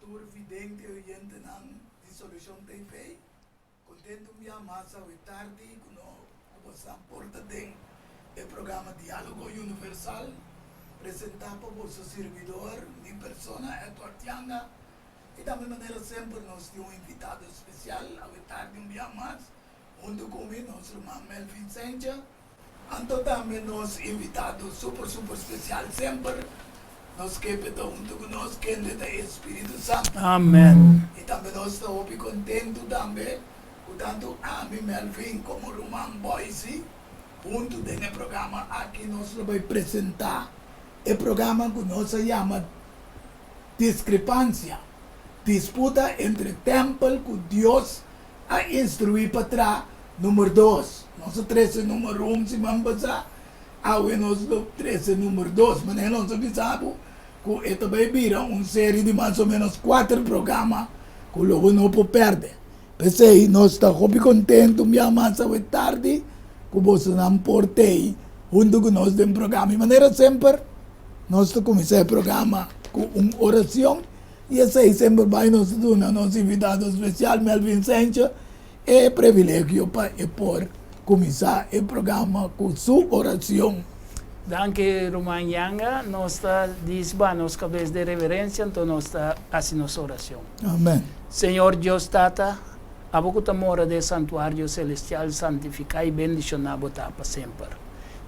futuro vidente oyente ng Dissolution TV. Contento minha massa hoje tarde com o San Porta den o programa Diálogo Universal apresentar para o seu servidor, minha persona, Edward Tianga. E da mesma maneira sempre nós temos um invitado especial hoje tarde minha massa, junto comigo nosso irmão Melvin Sencha. Anto também nós invitados super especial sempre. Nós queremos junto conosco, que é o Espírito Santo. Amém. E também nós estamos contentes também, tanto a mim, Melvin, como o Roman Boise, junto nesse programa aqui nós vamos apresentar o programa que nós chamamos Discrepância, disputa entre templo que Deus a instruir para trás, número 2. Nós 13 número 1, se vamos passar, nós 13 número 2, mas nós sabemos que esta vai virar uma série de mais ou menos 4 programas que logo não pode perder. Pensei, nós estamos muito contentes, minha massa hoje tarde, que você não portei junto com nós no programa. De maneira sempre, nós começamos o programa com uma oração, e esse sempre vai nos dar nosso convidado especial, Melvin Sencha, é privilégio para começar o programa com sua oração. Danke, Roman Yanga. Nós estamos disbanos cabeça de reverência, então nós estamos fazendo nossa oração. Amém. Senhor Deus Tata, a boca mora do santuário celestial, santificado e bendicionado para sempre.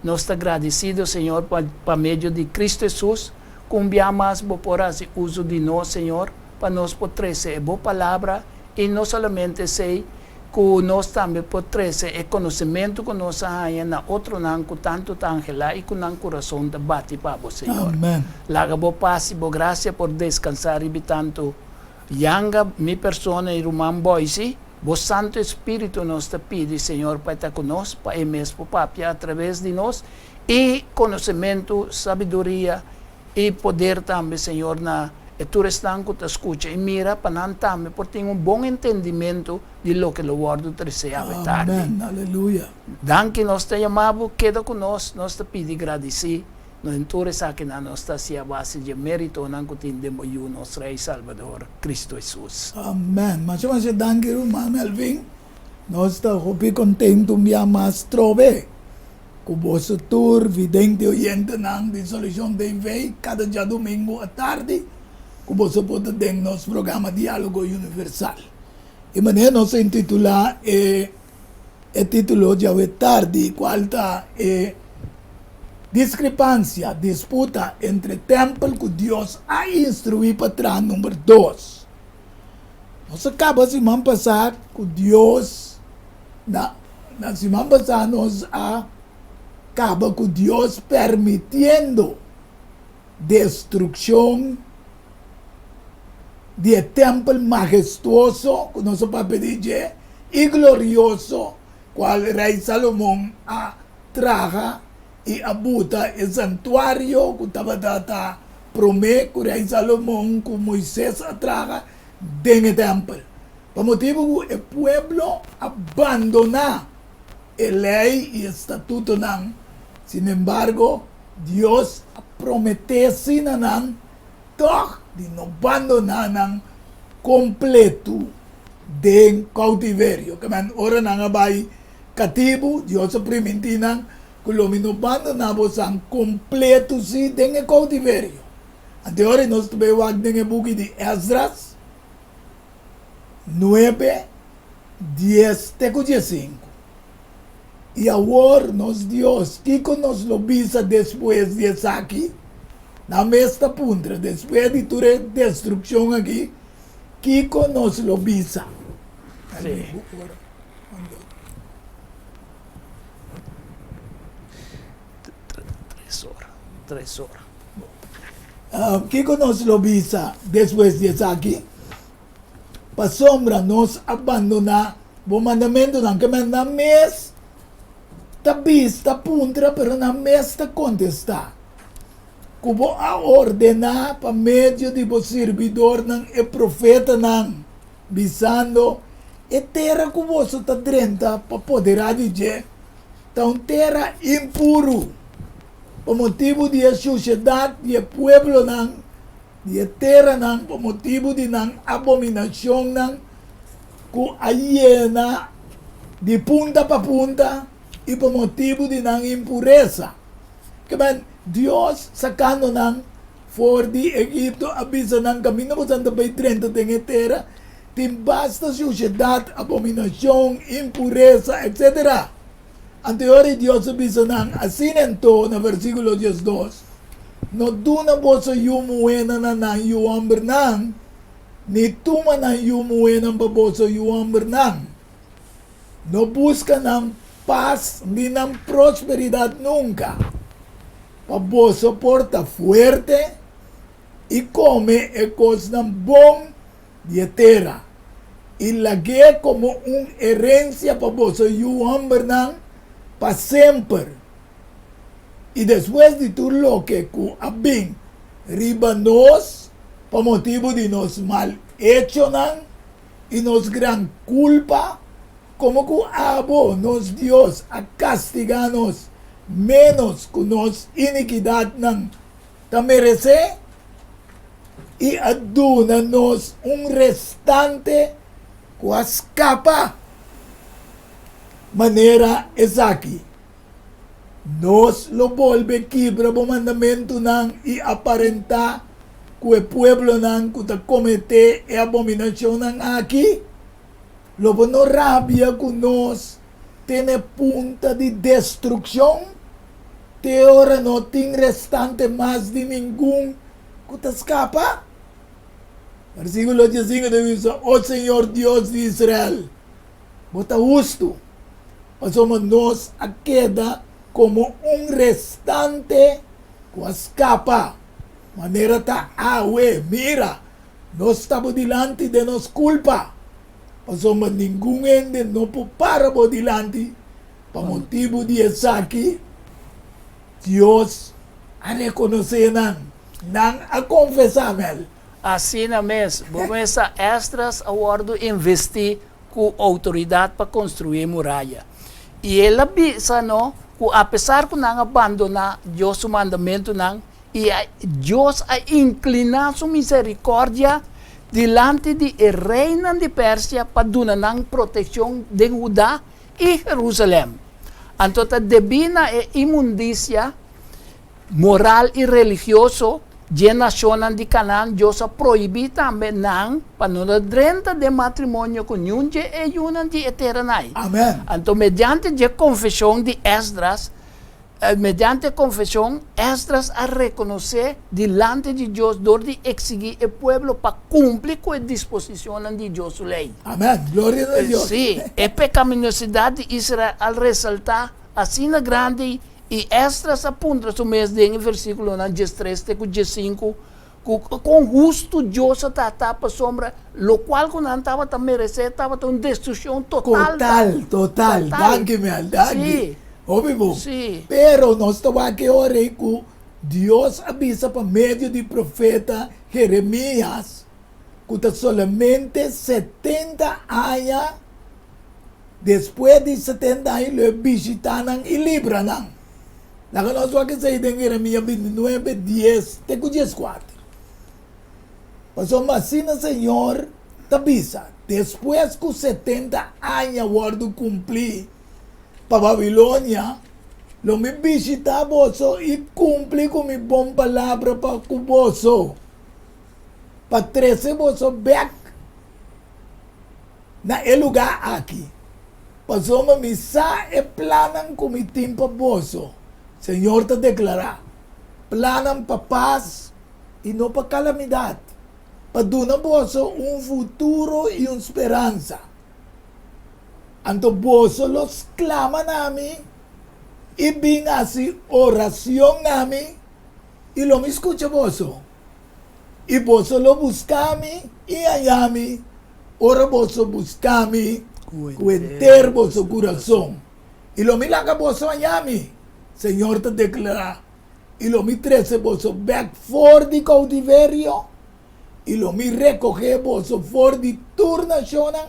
Nós estamos agradecidos, Senhor, para meio de Cristo Jesus, cumbiamos por esse uso de nós, Senhor, para nós poder trazer a boa palavra e não somente sei que nós também podemos trazer o conhecimento que nós temos na outro não com tanto angela e com o coração de bate para você, Senhor. Amém. Laga boa paz e boa graça por descansar e tanto Yanga, minha persona e Roman Boise, o Santo Espírito nos pede, Senhor, para estar conosco, para mesmo papia através de nós, e conhecimento, sabedoria e poder também, Senhor, na tu restanco te escuta e mira para não também, por ter bom entendimento de lo que o word deseja tarde. Amém, aleluia. Danke, nós te chamamos, queda conosco, nós te pedi agradecer, nós entores aqui na nossa a base de mérito, não que tindemos o nosso Rei Salvador, Cristo Jesus. Amém. Mas danke, irmão Melvin. Nós estamos muito contentes, minha mas trove. Com você tour, vidente oyente ng Dissolution TV, cada dia domingo à tarde, que você pode ter nosso programa Diálogo Universal. E maneira nós intitula o título de hoje tarde, qual está Discrepância, disputa entre templo que Deus a instruir para trás, número 2. Nós acaba semana passada que Deus, na semana passada nós acaba com Deus permitindo destruição de templo majestuoso, que nós vamos pedir, e glorioso, qual Rei Salomão traga e abuta o santuário, que estava data prometo que Rei Salomão, que Moisés traga dentro do templo. Por motivo que o povo abandona a lei e o estatuto não. Sin embargo, Deus prometeu não de não abandonar não completo de cautiverio. Que man ora nang abay cativo, Deus promete não que lo não abandonamos ang completo si de cautiverio. Ante ora nós tubewag de buki de Esdras 9, 10, teco 15. E agora nos Deus, Kiko nos lo visa depois de aqui, na mesma punta, depois de toda destruição aqui, Kiko nos lo visa. Sim. 3 horas. Kiko nos lo visa depois de aqui, para sombra nos abandonar o mandamento não que na mês ta vista puntra, pero na mês ta contestar. Kubo a ordenar para meio de o servidor não e profeta não visando e terra que você está drenta para poder dizer então terra impuro por motivo de a sociedade e o povo não dietera ng por motivo de ng abominasyon ng ku ayena di punta pa punta y por motivo de ng impureza. Kaya Dios sakano ng for di Egipto abisa ng camino po Santa Bay 30 tengetera timbasta suciedad, abominasyon, impureza, etc. Anteriori Dios abisa ng asinento na versikulo 12 no duna boso yumuena na yuang bernang ni tuma na yumuena baboso yuang bernang no busca ng paz ni ng prosperidad nunca paboso porta fuerte y come ecos ng bom dietera y lagé como un herencia paboso yuang bernang pa siempre. Y después de tu lo que ku abing riba nos pa motivo de nos mal hecho nan y nos gran culpa como ku abo nos Dios a castiganos menos ku nos iniquidad ng tamerece y aduna nos un restante ku escapa manera es aquí. Nos lo volve quibra po mandamento ng iaparenta kue pueblo ng kuta comete e abominasyon ng aki. Lobo no rabia kunos tiene punta de destrucción. Te ora no ting restante más de ningún kuta escapa. Versículo 15 dice, oh Señor Dios de Israel, bota justo, pasamos nos a queda como un restante que escapa. Manera ta mira, no estamos delante de nos culpa. O somos ningún ende no para por delante. Por motivo de aquí, Dios a reconocer nan a confesar. Assim na mes, vamos a extras awardo investir com autoridade para construir muralha. E ele avisa, no, que apesar que não abandonar Deus o mandamento, não, e Deus a inclinar sua misericórdia diante de reina de Pérsia para dar proteção de Judá e Jerusalém. Então, devina a imundícia moral e religioso de nação de Canaã, Deus proíbe também não para não renta de matrimônio com nenhum e uma de eternai. Amém. Então, mediante a confissão de Esdras, mediante a confissão, Esdras a reconhecer diante de Deus, dor de exigir o povo para cumprir com a disposição de Deus lei. Amém. Glória a Deus. Sim, a pecaminosidade de Israel al ressaltar assim na grande. E Esdras apunta o mês de versículo 13 e 5, com justo Deus tapa sombra, lo qual quando estava a merecer, estava uma destruição total. Total. Danke, Mel. Danke. Sí. Óbvio. Sí. Pero nós estamos aqui orando que Deus avisa por meio do profeta Jeremias que solamente 70 anos, depois de 70 anos, lo visitam e libram. La que nós vamos sair em Jeremias 29, 10, até 14. Pasó assim, Senhor, tabisa, depois que 70 anos guardo cumprir para Babilônia, lo me visita vosso e cumpri com mi bom palavra para vosso. Para 13 vosso back na lugar aqui. Pasó uma missa e planan com mi tempo vosso. Senhor te declara, planan para paz e não para calamidade. Para dar vosso futuro e uma esperança. Anto vosso los clama nami e bem assim oração nami e lo me escucha vosso. E vosso lo buscami e hallami. Ora vosso buscami cuenter vosso coração. E lo me laga vosso hallami. Senhor te declara. E lo me trece vosso back for de cautiverio. E lo me recoge vosso for de turnacionan.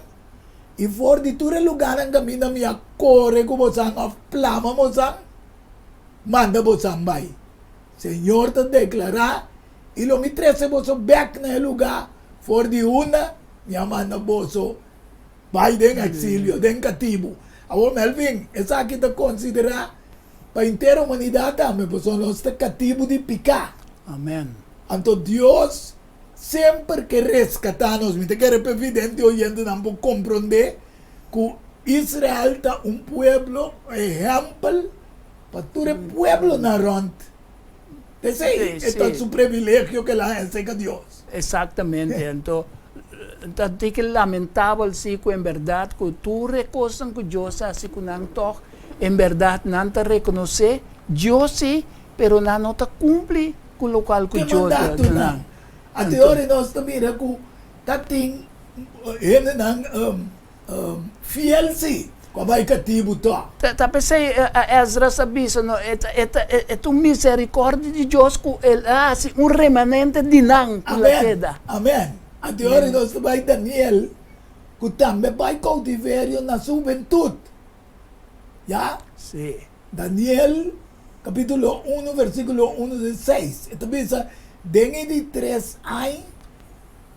E for de ture lugar ang kami na miya kore ko bosang of plama bosang. Manda bosang bay. Senhor te declara. E lo mi trece boso back na lugar, for di una, minha mana boso, vai den exílio, den cativo. Agora, Melvin, essa aqui está considerada para a inteira humanidade, mas boso nós está cativo de picar. Amén. Então, Deus sempre que rescatar-nos, me quer evidente, oyendo, não vou compreender que Israel está pueblo, exemplo, para todo el pueblo na rond. Ese es su privilegio que la gente a Dios. Exactamente. Entonces, es lamentable sí que en verdad que tú reconoces que Dios así que no en verdad no te reconoce Dios sí, pero no te cumple con lo cual que Dios te da. A teoria nós mira que tating fiel sí. Vai cativo tá. Tá pensei Ezra sabia no é tu misericórdia de Deus que ele assim remanente de não que la queda. Amém. A teoria nós vai Daniel que também vai cautiverio na juventude. Já? Sim. Daniel capítulo 1 versículo 1 de 6. Esta bisa dengue de 3 anos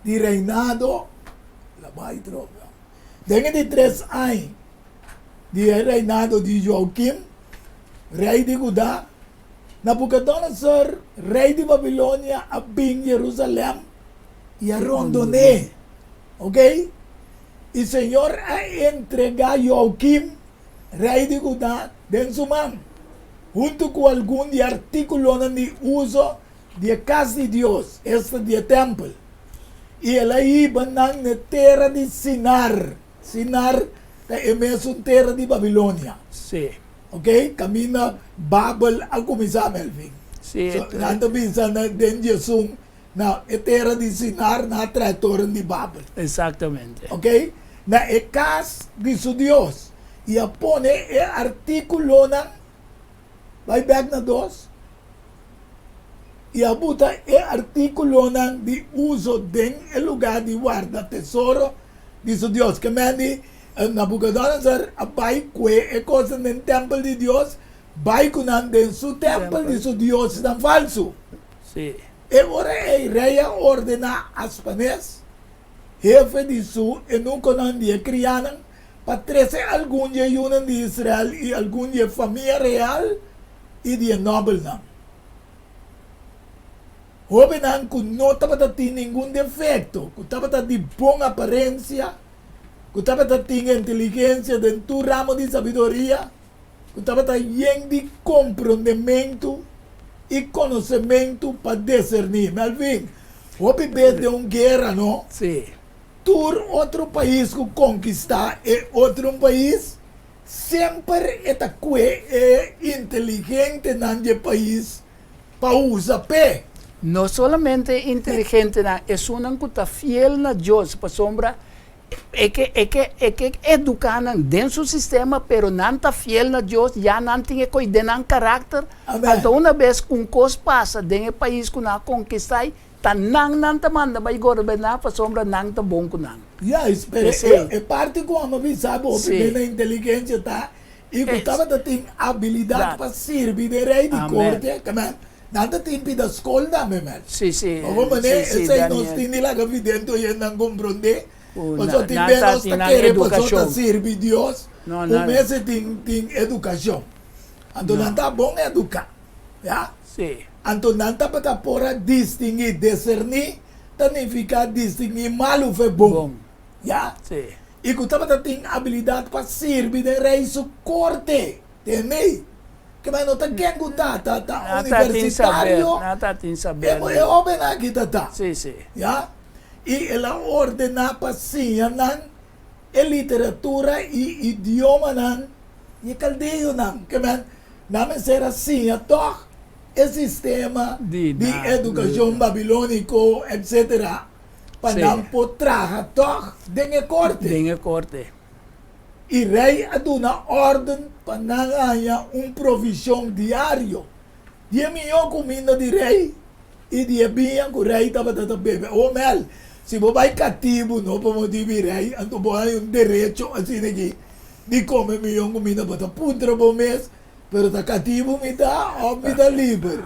de reinado la vai troca. Dengue de 3 anos de reinado de Joaquim, rei de Judá, Nabucodonosor, rei de Babilônia, abim Jerusalém e a rondoné. Ok? E o Senhor a entregar Joaquim, rei de Judá, em sua mão, junto com algum de artículos de uso de casa de Deus, este de templo. E ele iba na terra de Sinar. Sinar é mesmo terra de Babilônia. Sim. Ok? Camina Babel a começar, Melvin. Sim. So, nada bisa na den Jesus na terra de Sinar na trajetória de Babel. Exatamente. Ok? Na casa de su Deus. E a pone e artículo na vai back na dos. E a buta e artículo na de uso den el lugar de guarda tesouro de su Deus. Que mandi Nabucodonosor vai que é coisa no templo de Deus, vai cuidando de su templo de su Deus tan falso. Sim. E ora o rei ordena as panes, jefe de su, e não conan de crianan, para trazer algum de yunan de Israel e algum de família real e de noble não. Houve não que não estava tendo nenhum defeito, que estava de boa aparência, que estava tendo inteligência dentro do ramo de sabedoria, que estava cheio de compreendimento e conhecimento para discernir. Melvin, houve vez de uma guerra, não? Sim. Tur outro país que conquistar e outro país, sempre é inteligente naquele país para usar pé. Não somente inteligente, é uma que está fiel a Deus, para sombra. É que educar dentro do sistema, pero não está fiel a Deus, já não tem que ter caráter. Então, uma vez que uma coisa passa dentro do país que não conquistar, não te manda para governar, para sombra não está bom com não. É parte como a sabe, a inteligência está, e que estava tendo habilidade para servir de rei de corte, nada tempo da escola, mesmo. Sim, sim. Essa nós temos lá que dentro e não compreender. Mas só tem bem nós que queremos para servir Deus, o mês tem educação. Então não está bom educar. Sim. Então não está para por distinguir, discernir, significa distinguir mal ou bom. Sim. E que estava tendo habilidade para servir de rei su corte. Entendeu? Que mas não está quem está universitário. Não está tem saber. É homem aqui está. Sim, sim. E ela ordena para ciência, literatura e idioma e caldeio que não ser assim, então o sistema de educação babilônico, etc. Para não poder trabalhar dentro corte. E rei aduna ordem para não ganhar provisão diário. E a minha comida de rei e de bem que o rei estava tentando beber. Mel, se você vai cativo, não podemos rei, então você tem direito assim de comer minha comida para puntra por mês, pero está cativo me da o me da libre.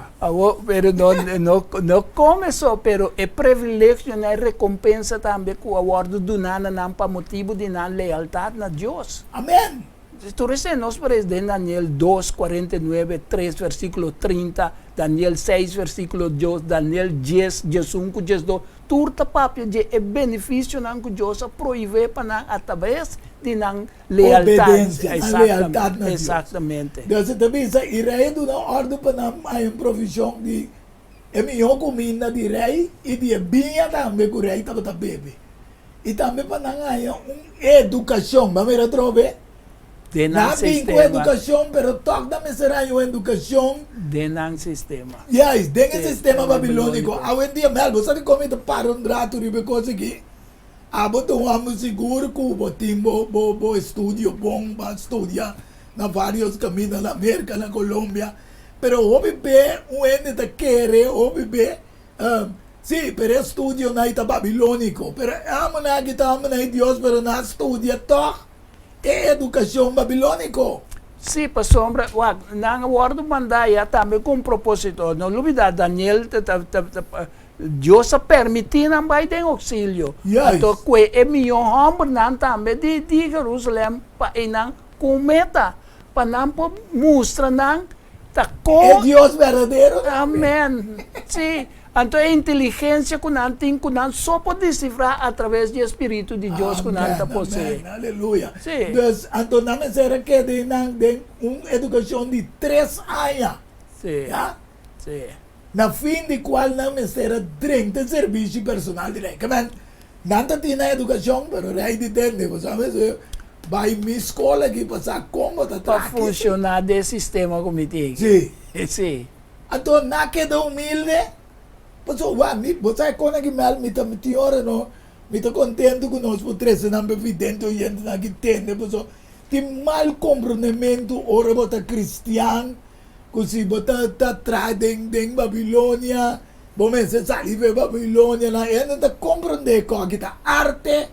Pero no começou, pero é privilégio e recompensa também que o awardo do nana não para motivo de não lealdade a Deus. Amén. Tu recém nós presidente Daniel 2, 49, 3, versículo 30, Daniel 6, versículo 2, Daniel 10, 11, 12, turta papia de benefício não que Deus proíbe para não através de não lealdade. Obedência, a lealdade na Deus. Exatamente. Deus também diz, e rei do não ordem para não a improvisão de é melhor comida de rei e de vinha também que o rei estava a beber. E também para não há educação, vamos ver outra vez. De Na não com sistema. educação, pero toque também será uma educação. De não sistema. Yes, dentro Sim, do sistema babilônico. babilônico. Hoje em dia, mesmo, você come para um rato de coisa aqui. Vamos seguro que o timbo estúdio bom para estudar na vários caminhos na América, na Colômbia. Pero houve bem, ente te quer, houve bem. Sim, pero estúdio na ita babilônico. Pero amo na kita amo na Deus, pero na estudia toque. É educação babilônico. Sim, para sombra, não aguardo mandar já também com propósito. Não olvidar, Daniel, Deus permitir não vai ter auxílio. Yes. Então, que é melhor homem não também de Jerusalém para não cometa, para não mostrar não tá É Deus verdadeiro. Amém. Sim. Então, a inteligência que não tem, que não só pode decifrar através do Espírito de Deus que não está possuindo. Aleluia. Sim. Então, não será que tem uma educação de 3 anos. Sim. Ja? Sim. Na fim de qual não será 30 serviços personal direto. Não tem na educação, mas é de tempo. Sabe? Vai minha escola aqui para como está Para funcionar desse sistema como tem. Sim. Sim. Então, não queda humilde. Você quando que mal me tá metiora no, me tá contente com nós por três não evidente o gente na que tem, porque tem mal comprometimento ora bota cristiano, que se bota tá atrás de Babilônia, bom se sai de Babilônia na ainda tá compreender que tá arte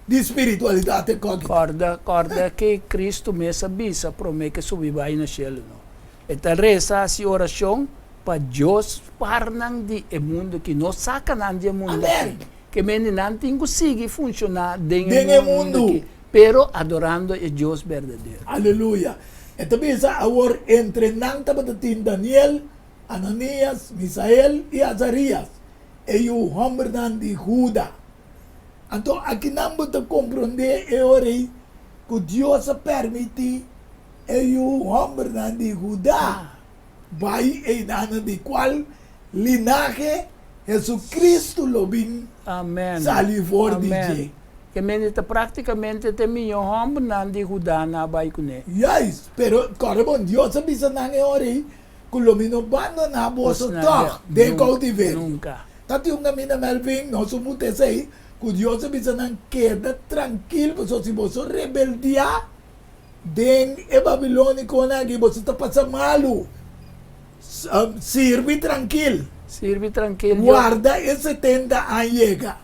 de espiritualidade Corda que Cristo mesmo avisa, promete que subir vai no céu. Então, reza essa oração para Deus parnang di mundo que não saca do mundo Amém. que meni não tem conseguir funcionar dentro Dentro do mundo mundo. aqui, pero adorando o Deus verdadeiro. Aleluia. Então, bisa agora entre nanta batatin Daniel, Ananias, Misael e Azarias. E o homem de Judá. Então, aqui não pode compreender é hora que Deus permite e o homem de Judá vai e nana de qual linaje Jesucristo lo vim Amém. salivor de Amém. Que meni praticamente tem milhão homem não de Judá na vai com ele. Yes, pero correbon Dios bisa nang ori kulomino bando na boso tok de cautiverio. Nunca. Tati yung namin na Melvin, no sumute say, que Dios bisa nang queda tranquilo, so si boso rebeldia, den e babilônico na que boso tá passa malu. Sirve tranquilo. Sirve tranquilo. Guarda e 70 anos chega.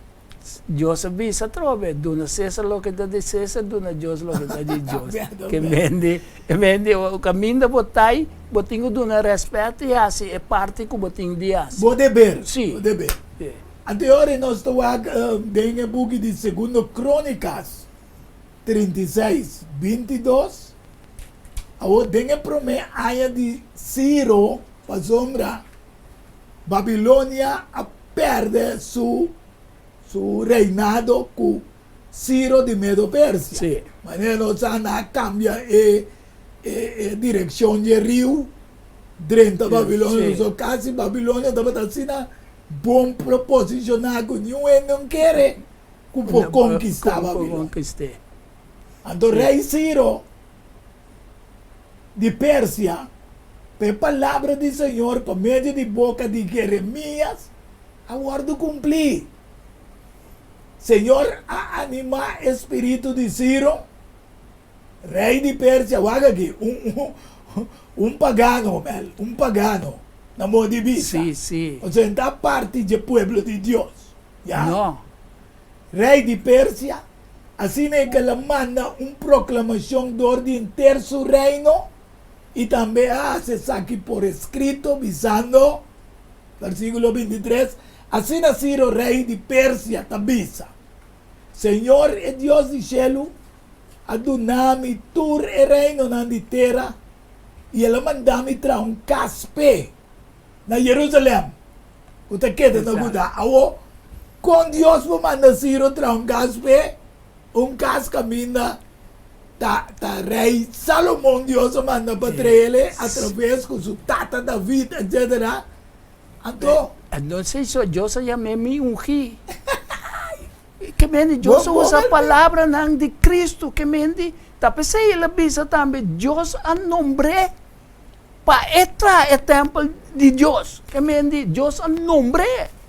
Deus avisa trove, duna César lo que dá de César, duna Deus lo que dá de Deus. Amém, Que amém. vende o caminho da botai, botinho duna respeito e assim é parte que botinho de assim. Bo deber. Sim. Bo deber. Sim. Anteriore nós tawag den e buki de segundo Crônicas 36, 22. Awo den e prome aya de Ciro, pa sombra, Babilônia a perde su reinado com Ciro de Medo Pérsia. Sim. Mas não sana cambia direção de rio, dentro da Babilônia, Sim. so quase Babilônia estava assim bom proposicionar com nenhum não quer conquistar Babilônia. Conquistar. Então rei Ciro de Pérsia, pela palavra do Senhor, por meio de boca de Jeremias, aguardo cumprir. Senhor, a animar espírito de Ciro, rei de Pérsia, waga aqui, pagano, na modo de vista. Sim, sim. Ou seja, da parte do povo de Deus. Yeah? Não. Rei de Pérsia, assim é que ela manda proclamação de ordem terço reino, y también hace aquí por escrito, visando, versículo 23, así nacido rey de Persia, tabisa. Señor es Dios de cielo, adunami tur e reino nan di terra, y él mandami tra un caspe na Jerusalén. Usted queda no guda, awo, con Dios me manda siro tra un caspe, un cas camina, ta rey Salomón Dios manda patrele a través con su tata David, etc. Entonces yo se llamé mi ungi. Que mendi Dios usa a palavra nang de Cristo, que mendi, tapos ele bisa também Deus a nombre para entrar no templo de Deus, que mendi Deus a nombre.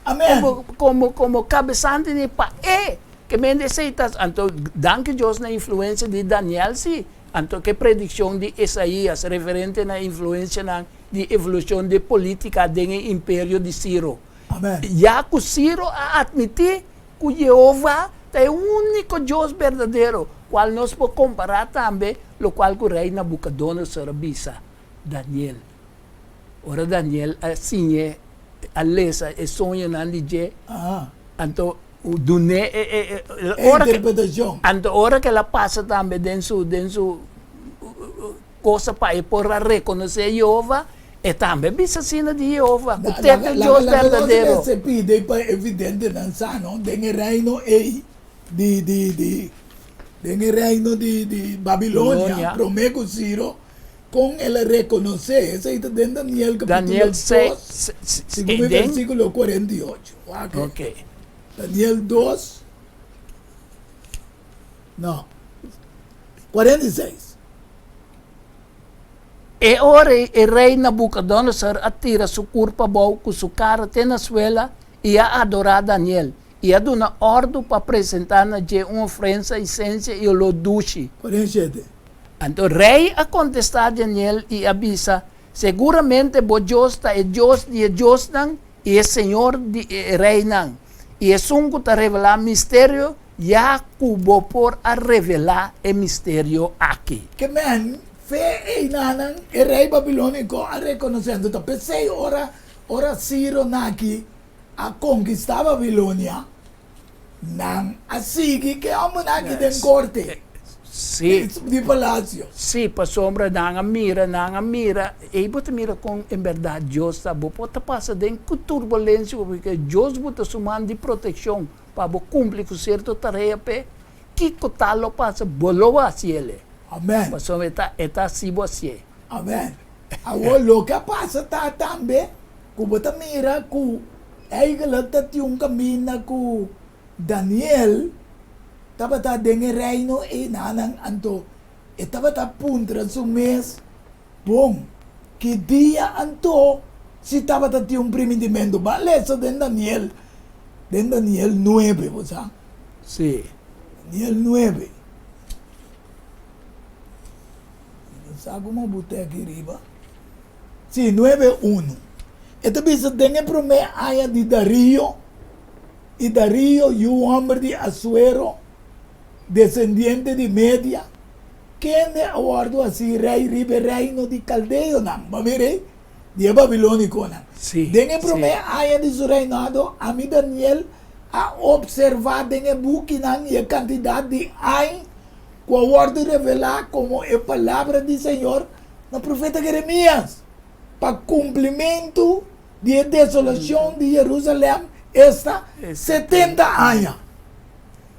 Amén. Como cabeçante de pae, que mendi seitas, então danke Deus na influência de Daniel sim, então que predição de Isaías referente na influência na de evolução de política do império de Ciro. Amém. Já que Ciro a admitir que Jeová é o único Deus verdadeiro, qual nós podemos comparar também, o qual o rei Nabucodonosor bisa, Daniel. Ora Daniel assim a lesa e sonha na lige, então o duné interpretação. Então hora que ela passa também dentro coisa para para reconhecer Jeová, e também bisa sina de Jeová, o teto Deus verdadeiro. Se pide para evidente dançar, não? Tem reino de reino de Babilônia, promete Ciro, com ele reconhecer, isso aí está dentro de Daniel capítulo 2, segundo versículo 48. Ok. Daniel 2, não, 46. E ora o rei Nabucodonosor atira sua curva boa com sua cara até na suela e a adorar Daniel. E a dar ordem para apresentar na uma ofrenda, essência e o loduche. 47. Então o rei a contestar Daniel e avisa, seguramente o Deus é Deus de Deus e é Senhor de rei não. E é sungo a revelar mistério, já cubo por a revelar o mistério aqui. Que man, fe e nanan, o rei babilônico a reconhecendo, então 6 horas Ciro naki a conquistar Babilônia, não a seguir que a monarquia den corte. Sim. De palácio. Sim, para sombra nanga mira, e bota mira com em verdade Deus tá bom, pode passar dentro com turbulência porque Deus bota sumando de proteção para cumprir com certa tarefa, que cotalo passa bolo assim ele. Amém. Para sombra está assim você. Amém. Agora o que passa tá também, que bota mira que aí que lá tá um caminho com Daniel. Tava tá dentro reino e nanang anto e tava tá puntra su mês bom que dia anto se tava tá um prendimento baleza de Daniel 9 você Sim. Daniel 9 não sabe como botar aqui riba sim 9:1 então bisa dentro promessa aya de Dario e o homem de Assuero descendiente de Media, quem é o ordo assim, rei reino de Caldeo, não, mamere, de Babilônico, não. Sim. Dengue promessa aí de seu reinado, a mim Daniel a observar dengue buque não e a quantidade de ai, com o ordo revelar como é a palavra do Senhor no profeta Jeremias, para cumprimento de desolação de Jerusalém, esta 70 anos.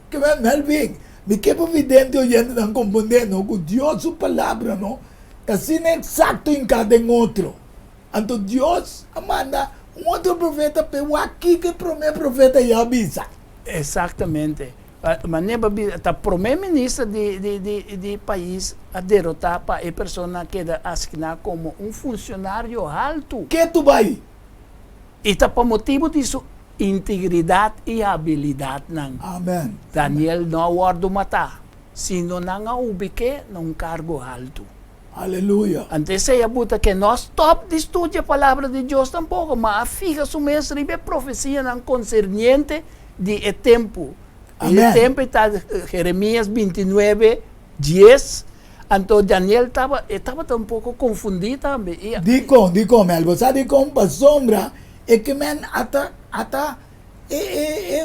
Que é Melvin. Me que evidente oyendo não compreendendo que Deus sua palavra não assim exato em cada outro. Então Deus manda outro profeta para aqui que promete profeta e avisa. Exatamente. Mas a primeira-ministra de país a derrotar para a pessoa que é assignada como funcionário alto. Que tu vai? E está por motivo disso. Integridade e habilidade não. Amém. Daniel não ordo matar, sino não ubique num cargo alto. Aleluia. Antes se abuta que nós top de estudo a palavra de Deus tampouco, mas fica su mestre e profecia não concerniente de tempo. E tempo está Jeremias 29:10 Entonces Daniel estaba un poco confundido también. Dico, me algo sa dico pa sombra e que men ata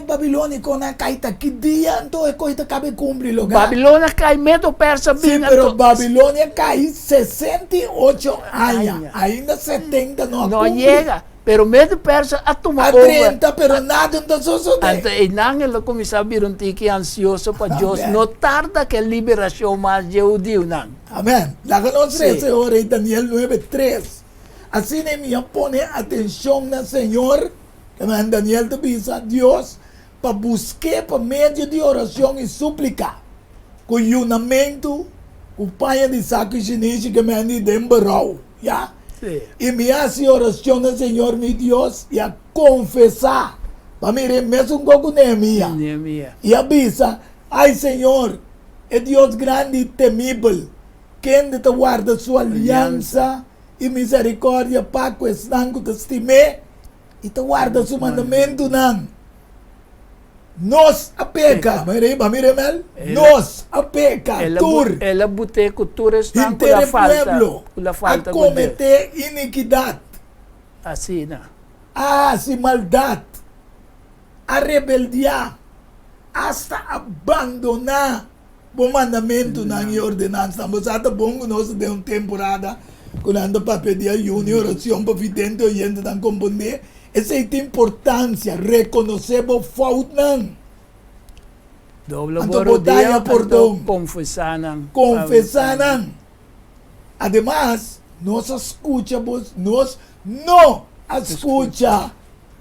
Babilonia na kaita kidia então é coisa cabe cumprir lugar. Babilonia cae medo persa Sí, bien. pero Babilonia cae 68 años, ainda 70 no No cumple. llega. Pero medo persa a tomar A 30, pero nada entonces sucede. Entonces, el começou a vir ansioso para Deus. Amén. Não tarda que a liberação mais judeu, não. Amén. La que nos Sí. dice ahora en Daniel 9:3. Así me pone atención al Señor, que en Daniel te dice Dios, para buscar por medio de oración y súplica, con juramento, con paia de sacrificio que me han de embarrado, ¿ya? Sí. Y me hace oración al Señor mi Dios y a confesar. Para mí, me un poco Nehemías. Neemia. Y avisa, ay Señor, es Dios grande y temible, quien te guarda su alianza y misericordia para que están que te estimé y te guarda su mandamiento. Nos apeca, mire, Mel, nos apeca, tur, Ela botei cultura está com intere a falta. pueblo, Com a a falta de cometer iniquidad, assim, não. a hacer maldad, a rebeldia, hasta abandonar o mandamento e ordenança. Mas até bom nós de uma temporada quando anda para pedir ajuda e oração para vidente e gente não compreender. Essa é a importância, reconhecer o falta, Doble Anto boro botaya dia, perdão. confessar, não. confessar. Además, nós escuchamos, nós não escucha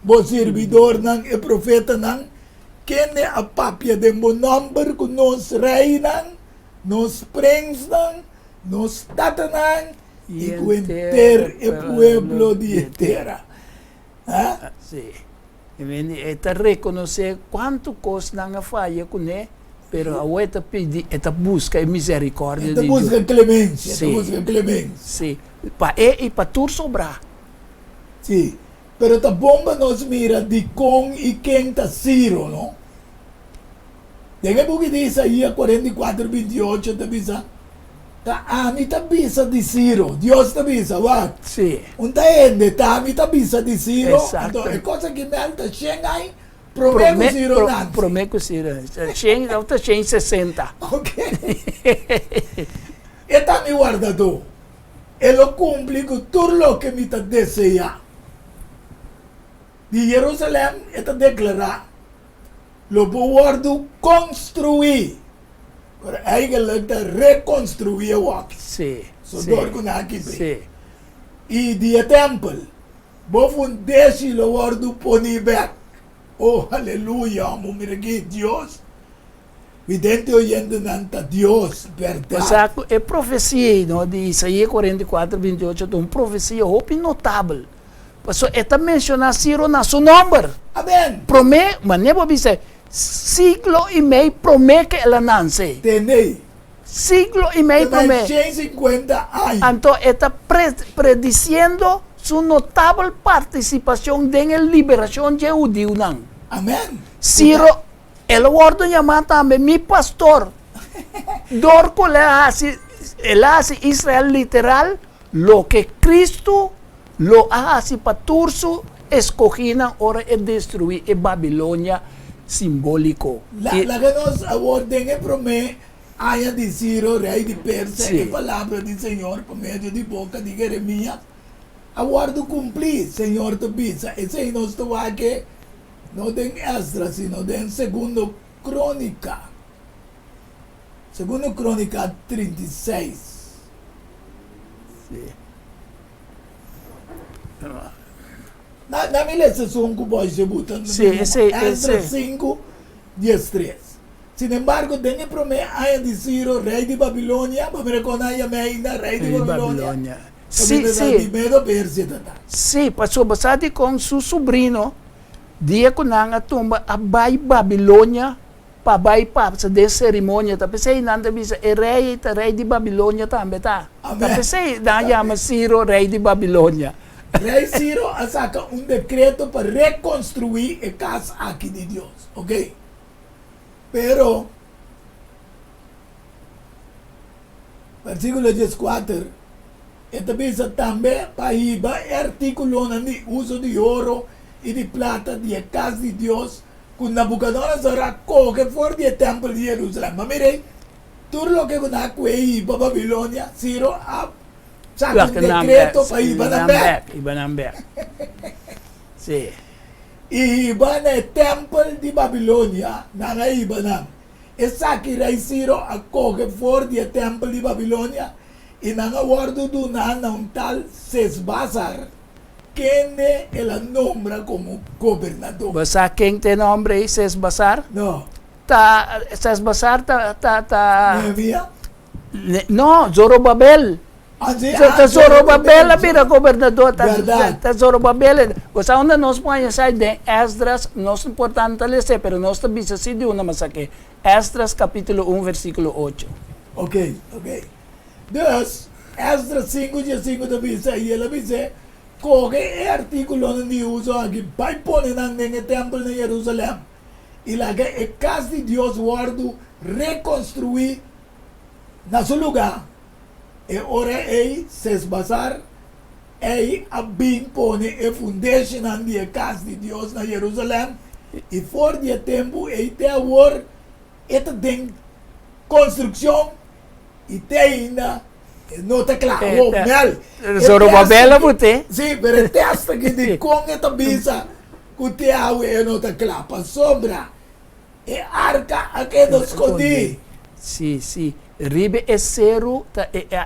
o servidor e profeta não, quem é a papia de meu nome que nos reinan, nos prensam, nos tatanan e que enter o pueblo de terra. Ah? Sim. Eta reconhecer quanto costa não falha com ele, pero a outra pedir, eta busca a misericórdia Esta de busca Deus. clemência, esta Sim. busca clemência. Sim. Para e para tur sobrar. Sim. Pero ta bomba nos mira de com e quem tá Ciro, não? Dengue porque diz aí a 44:28 te avisa. Ta ami ta bisa de Ciro. Deus te avisa, what? Sim. Unta ende ta ami ta bisa de Ciro. Exacto. Então, é coisa que me alta Shanghai. Promete Ciro Nancy. Prometo Ciro. 160. Ok. E ta mi guardador. E lo cumpli con tutto lo che mi ta deseja. Di Jerusalem e ta declara. Lo guardo construir. Pero eigenlijk ta reconstruir walk. Sim. So door ko na kipi. Sim. E di temple. Bo fundesi lo guardo poni back. Oh, aleluya. Mo miragi Dios. Vidente oyente nanta Dios. Verdade. Mas é profecia, não, de Isaías 44:28, uma profecia muito notável. Mas é mencionar Ciro na seu nome. Amén. Promete, mas nem vou dizer, siglo e meio promete que ela nasce. Tenei. Siglo e meio Mais promete. 150 anos. Então, está prediciendo sua notável participação na liberação de judeu. Amén. Ciro, ele guarda chamar também meu pastor. Dorco ele hace Israel literal, lo que Cristo lo hace para turso, escogina ahora es destruir Babilonia simbólico. La que nos aborden el promé haya de Ciro, rey de Persia, Sí. que palabra del Señor por medio de boca de Jeremías. Aguardo cumplir, Señor, tu visa. Ese es nuestro que no den Esdras, sino den segundo Crónica. Segundo Crónica 36. Sí. Dame la sesión que voy a botar. Sí, ese- Esdras ese. 5, 13. Sin embargo, den el promé haya de Ciro, rey de Babilonia, para me reconocer a Meina, rey de Babilonia. Sí, De sí, medo Persia, tata. sí, pasó bastante con su sobrino, dia que nanga tumba a Babilonia, para de cerimônia, tá pensei nanda bisa rei de Babilônia também tá. Amém. Tá pensei na chama Ciro rei de Babilônia. Rey Ciro saca un decreto para reconstruir la casa aquí de Dios, ¿ok? Pero Versículo 14. Esta bisa também para iba artículo de uso de ouro e de plata de a casa de Deus com Nabucodonosor coge fora do templo de Jerusalém. Mas mirei, tudo o que na cuei para Babilônia, Ciro saca um decreto para iba na back. Iba ng back. Si. Iba na templo de Babilônia, na iba na. Essa que rei Ciro coge fora do templo de Babilônia e na guardo do na um tal Sesbazar, quem ele nombra como governador. Basta quem te nombre Sesbazar? No, Sesbazar Nehemia. No, Zorobabel. Zorobabel bira gobernador. Verdade. Zorobabel. Basta onde nós põe sai de Esdras, nós importante ler, pero nós também se de uma masake. Esdras capítulo 1 versículo 8. Ok. Dus, Esdras 5 dia 5 da bisa, e ela diz, coge artículo de uso aqui, vai pôr no templo de Jerusalém, e lá que a casa de Deus guardo reconstruir na seu lugar. E ora ei Sesbazar, ei abim pone a foundation de casa de Deus na Jerusalém, e for de tempo ei te agora, esta tem construção, e tem ainda, não está claro, Zorobabel puti. sim, pero testa que de com esta bisa, que te awe não está claro, para sombra, e arca aqui do escondi. Sì. Ribe e Seru,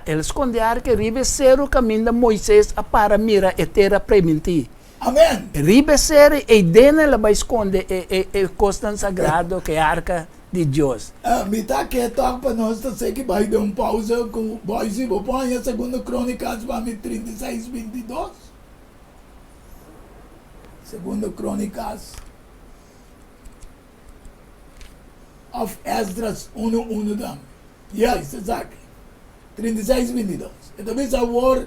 el esconde arca, ribe Seru caminha Moisés a para mira e terra premiti. Amém. Ribe Seru e dentro la vai esconde e costa sagrado que é arca de Deus. Me tá quieto para nós, tá sei que vai dar pausa com vai se vou pôr a segunda crônicas para mim 36, 22. Segunda crônicas of Esdras 1 dam. Yes, exactly. 36, 22. Então, esse agora,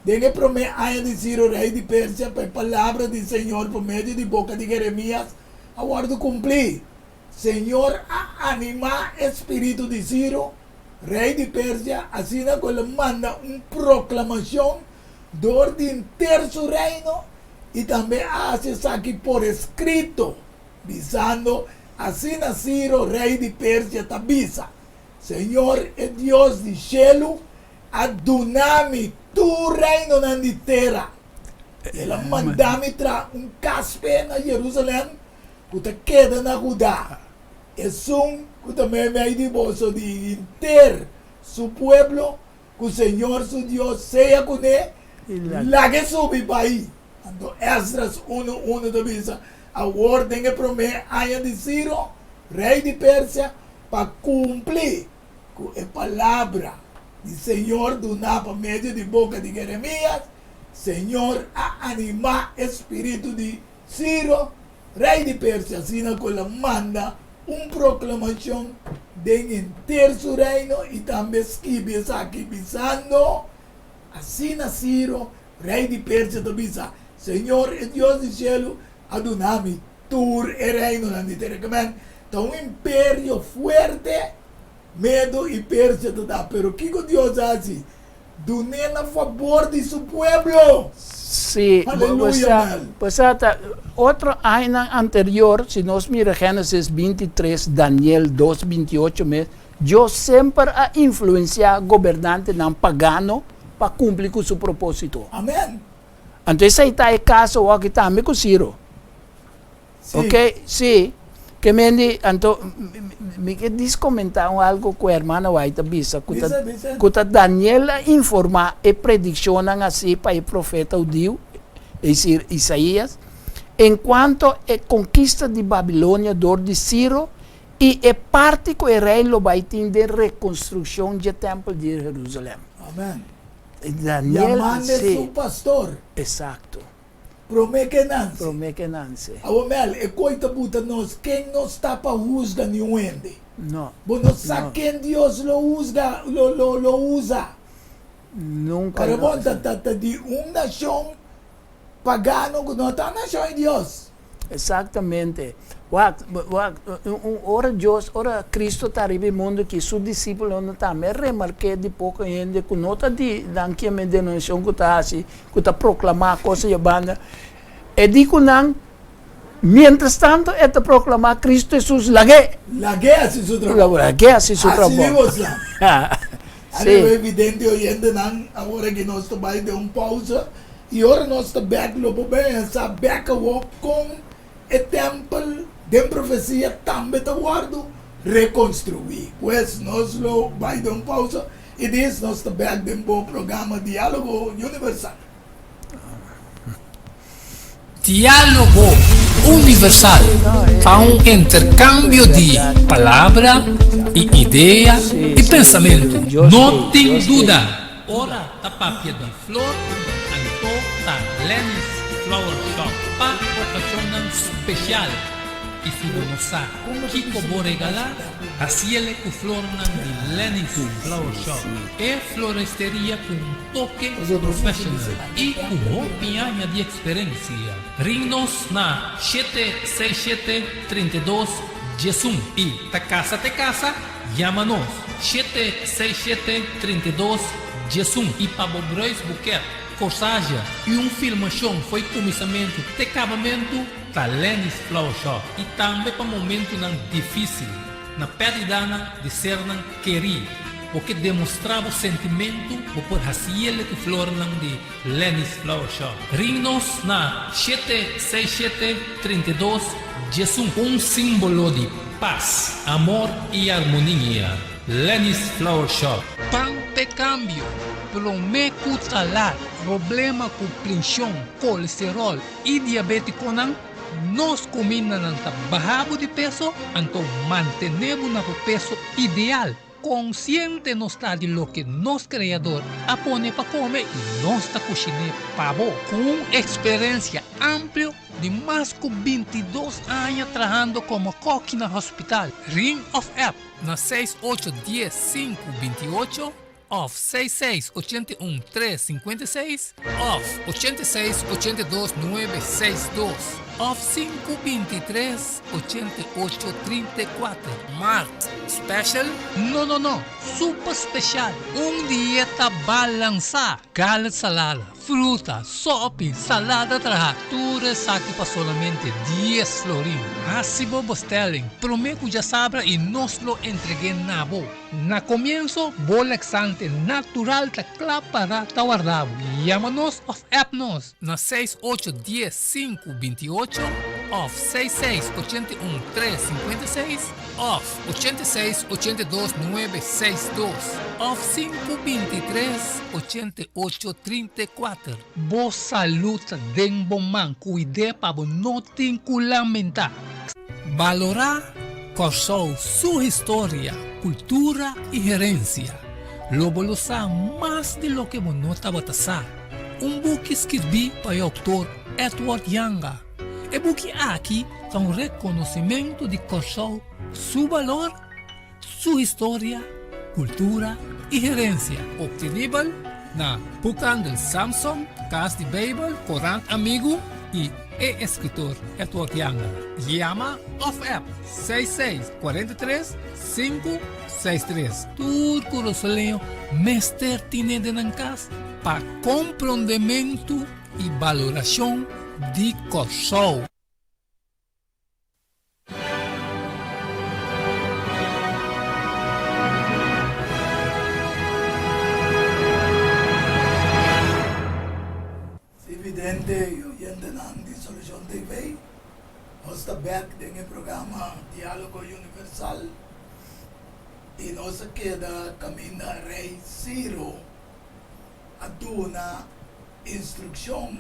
dengue promete a de Ciro, rei de Pérsia, por palavra do Senhor, por meio de boca de Jeremias, agora do cumprir. Senhor, a animar espírito de Ciro, rei de Pérsia, assim como ele manda uma proclamação do ordem terço reino e também hace isso aqui por escrito, visando, assim Ciro, rei de Pérsia, está visa. Senhor é Deus de cielo, adunami tu reino na terra. Ela mandami tra caspe na Jerusalém, que te queda na Judá. É que também me de bolso de inter su pueblo, que o Senhor su Deus seja com ele, lá que subi para aí. Então, Esdras 1 da bisa, a ordem que promete a de Ciro, rei de Pérsia, para cumprir com a palavra do Senhor do napa meio de boca de Jeremias, Senhor a animar espírito de Ciro, rei de Pérsia, assim como ele manda uma proclamação de terço reino e também escreve aqui visando, assim Ciro, rei de Pérsia, da bisa, Senhor é Deus do céu, adunami, tur e reino na terra. Então, um império forte, medo e Pérsia toda, pero que Deus hace? Dunen a favor de su pueblo. Sí, Aleluya. pues otro año anterior, si nos mira Génesis 23, Daniel 2, 28, Dios siempre ha influenciado gobernante nan pagano para cumplir con su propósito. Amén. Entonces ahí está el caso aquí también con Ciro. Sí. Ok, sí. Que me quis comentar algo com a irmã White Bisa, que Daniel informa e prediciona assim para o profeta judeu, Isaías, enquanto a conquista de Babilônia dor de Ciro e é parte que o rei lo vai ter de reconstrução do templo de Jerusalém. Amém. Daniel, Llamando su pastor. Exato. Promete Nancy. Awamel, e coita puta nós, quem não está para juzgar nenhum ende. Não. Bueno, sabe quem Deus lo usa, lo usa. Nunca. Para bom, de uma nação pagano, que não está nação de Deus. Exatamente. Ora Deus, ora Cristo está arrivando no mundo que seus discípulos não estão. Me remarquei de pouca gente que nota de danke me denominação que está assim, que está proclamar coisa e banda. E digo não, mientras tanto, está proclamar Cristo Jesus lagé. Lagé assim seu trabalho. Lagé assim seu trabalho. Assim vos lá. Sim. É evidente oyente não, agora que nós estamos de uma pausa e agora nós estamos back logo bem, essa back walk com o templo de profecia também está guardo reconstruir. Pois nós lo vai de uma pausa e diz nós estamos back de um programa Diálogo Universal. Diálogo Universal há um intercâmbio de palavra e ideia e pensamento. Não tem dúvida. Ora, tapapia de flor, anto ta Lenny's Flower Shop para ocasião especial. E se não sabe que vou regalar, assim ele com flor de Lenny's Flower Shop. É floresteria com um toque profissional e com opinião de experiência. Ring-nos na 767-32 Jesum e te casa, chama-nos 767-32 Jesum e para Bobrois Buquet, corsagem e filmação foi começamento de acabamento da Lenny's Flower Shop e também para momento não difícil na pérdida de ser não querido porque demonstrava o sentimento por ele que flor de Lenny's Flower Shop. Ring-nos na 767-32 Jesum, símbolo de paz, amor e harmonia. Lenny's Flower Shop. Pante cambio, prometo talar, problema com pressão, colesterol e diabetes não. Nós comemos bajamos de peso, então mantenemos o peso ideal. Consciente não está de lo que nosso criador apone para comer e nós está cozinhando para bom. Com experiência ampla de mais de 22 anos trabalhando como coque no hospital. Ring of App na 6810-528 off 6681-356 off 8682-962 off 523-8834 Mart Special? Não, super special. Dieta balançada, gallet salada, fruta, sopa, salada tudo aqui para somente 10 florin. Assim vos telling, prometo já sabe e nós lo entreguei na boa. Na comienzo, bolexante natural ta para ta guardado. Llámanos of appnos na 6810-528 off 6681-356 off 8682-962 off 523-8834. Boa saúde den bom man, cuide para não te lamentar. Valorar Corsou sua história, cultura e herência. Lobo lo sabe mais de lo que monota batasar. Book escrevi para o autor Edward Yanga. E book aqui é reconhecimento de Corsou, seu valor, sua história, cultura e herência. Obtenível na Pucan del Samson, Cas de Babel, Corant Amigo e escritor Edward Yanga. Llama of App 6643-563. Turco Rosoleo, Mester Tine de Nancas, para compreendimento e valoração de Corsou. Evidente, eu ainda não de Solução TV. Nós estamos back no programa Diálogo Universal. E nós queda caminho da Rei Ciro. A tua instrução.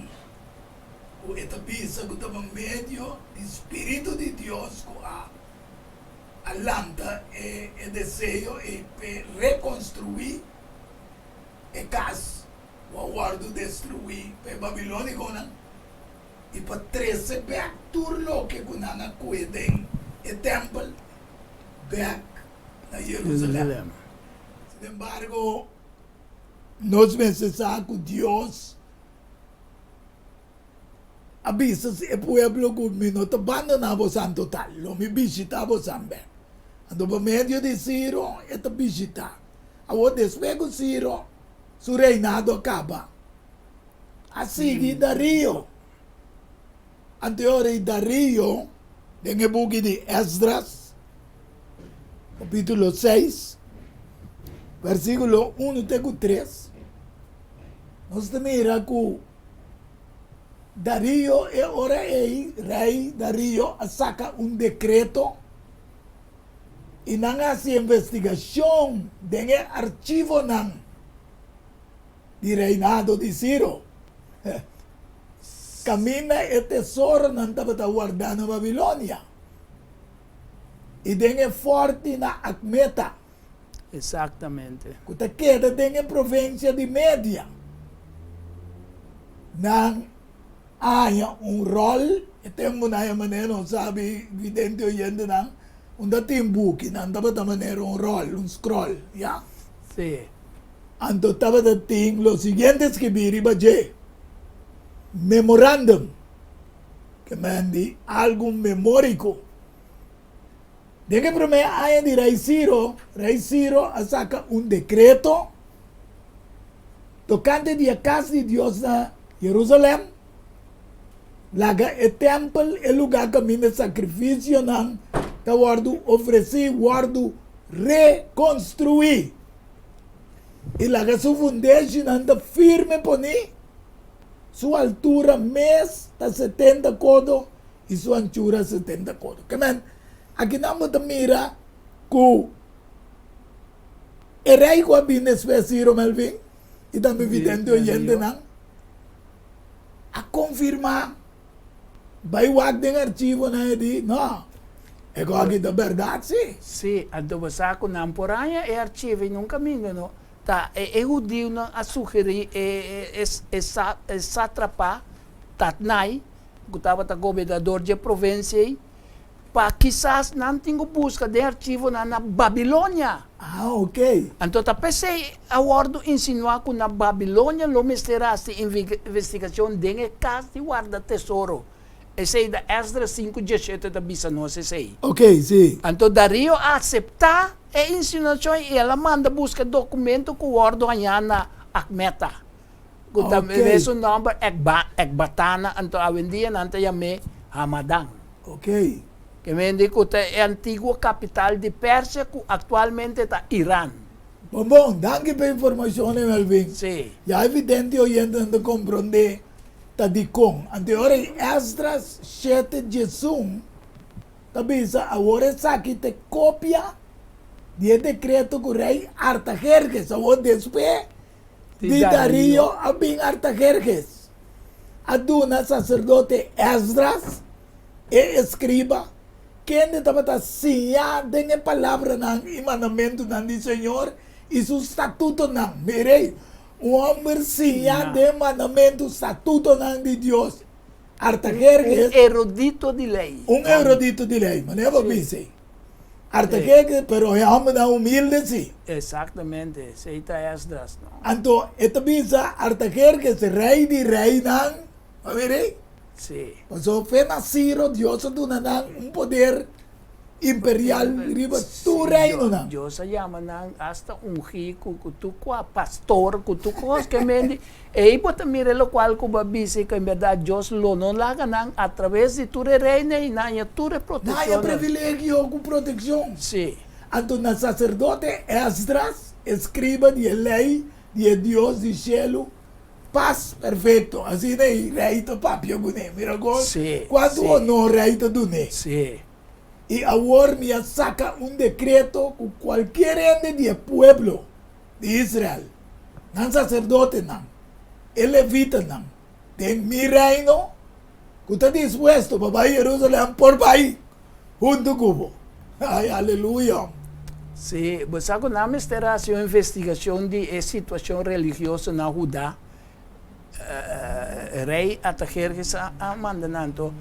O etabisa que estava meio do Espírito de Deus com a lanta e desejo e reconstruir a casa. O guardo destruir para Babilônia e para 13 back turlo que kunana cuidem o templo back na Jerusalém. Sin embargo, nós precisamos que Deus avisas e pueblo kung no abandonamos ang total. Lo mi visitamos ambe. Ando pa medio de Ciro, ito visita. Awo después con Ciro, su reinado acaba. Así Darío. Anteriore Darío, en el buque de Esdras, capítulo 6, versículo 1 a 3, nos mira que Darío e ora rei Darío saca un decreto y nang hace investigación en el archivo nang di reinado de Ciro. Camina el tesoro nang dapat guardado en Babilonia. Y en el forte na Acmeta. Exactamente. Que queda en la provincia de Media. Nang haya un rol, temo na manera, não sabe, evidente oyente nang, dating buki, nang dapat manera un rol, un scroll, ya. Sí. Anto dapat dating los siguientes que biri baje. Memorandum, que mandi algún memórico. De que primero haya de Rey Ciro saca un decreto tocante de la casa de Dios en Jerusalén. Laga el templo, el lugar que camina sacrificio, nan, que guardo ofrecí, guardo reconstruir. Y laga su foundation anda firme poní. Su altura mes está 70 codos y su anchura 70 codos. Que man, aquí namo te mira que el rey que viene específico Melvin y también evidente oyente nan a confirmar vai wag den archivo na edi no é que aqui da verdade sim. Sì, dove sa contemporanea e archivi in un cammino, no? Ta e judio no a suggerir satrapa tatnai, que estava ta governador de província, pa quizás não tinha busca de arquivo na Babilônia. Ah, ok. Então ta pensei a ordo insinuar que na Babilônia lo misterasse investigação de casa de guarda tesouro. Esse é da Esdras 5:17 da bisa nós esse. Ok, sim. Então Dario aceitar a insinuação e ela manda buscar documento com o ordo na Acmeta. Que também é o nome Ecbatana, então a vendia nanta yame Hamadan. Ok. Que vende que é a antiga capital de Pérsia, que atualmente está Irã. Bom, danke pela informação, Melvin. Sim. Já é evidente oyente não compreende tadikong. Anteriore Esdras 7:1 tabisa agora saque te cópia de decreto que o rei Artajerjes, agora depois de Darío a bem Artajerjes. Aduna sacerdote Esdras e escriba quem estava assinado em palavra ng imanamento ng Senhor e seu estatuto ng mirei. Homem sinha de mandamento, estatuto de Deus. Artajerjes. Erudito de lei. Erudito de lei, mas não é Artajerjes, pero é homem humilde, sim. Exatamente, se está Esdras. Então, esta bisa Artajerjes, rei de rei nang, mirei? Sim. Então, foi nascido, Deus dá poder imperial riba tu reino na. Dios se llama hasta ungir tu pastor que mende e bota mire lo cual como dice que en verdad Dios lo no la ganan a través de tu reina y naya tu protección. Naya privilegio con protección. Sí. Entonces sacerdote Esdras escriba de ley de Dios del cielo. Paz perfecto. Así de rey to papio gune. Mira sí, cuánto sí. honor rey to dune. Sí. Y ahora me saca un decreto con cualquier ende del pueblo de Israel. Nan sacerdote nan. El levita nan. En mi reino. Que está dispuesto para ir a Jerusalén por ahí. Junto cubo. Ay, aleluya. Sí, pues hago una investigación de situación religiosa en Judá. Rei Artajerjes a mandananto.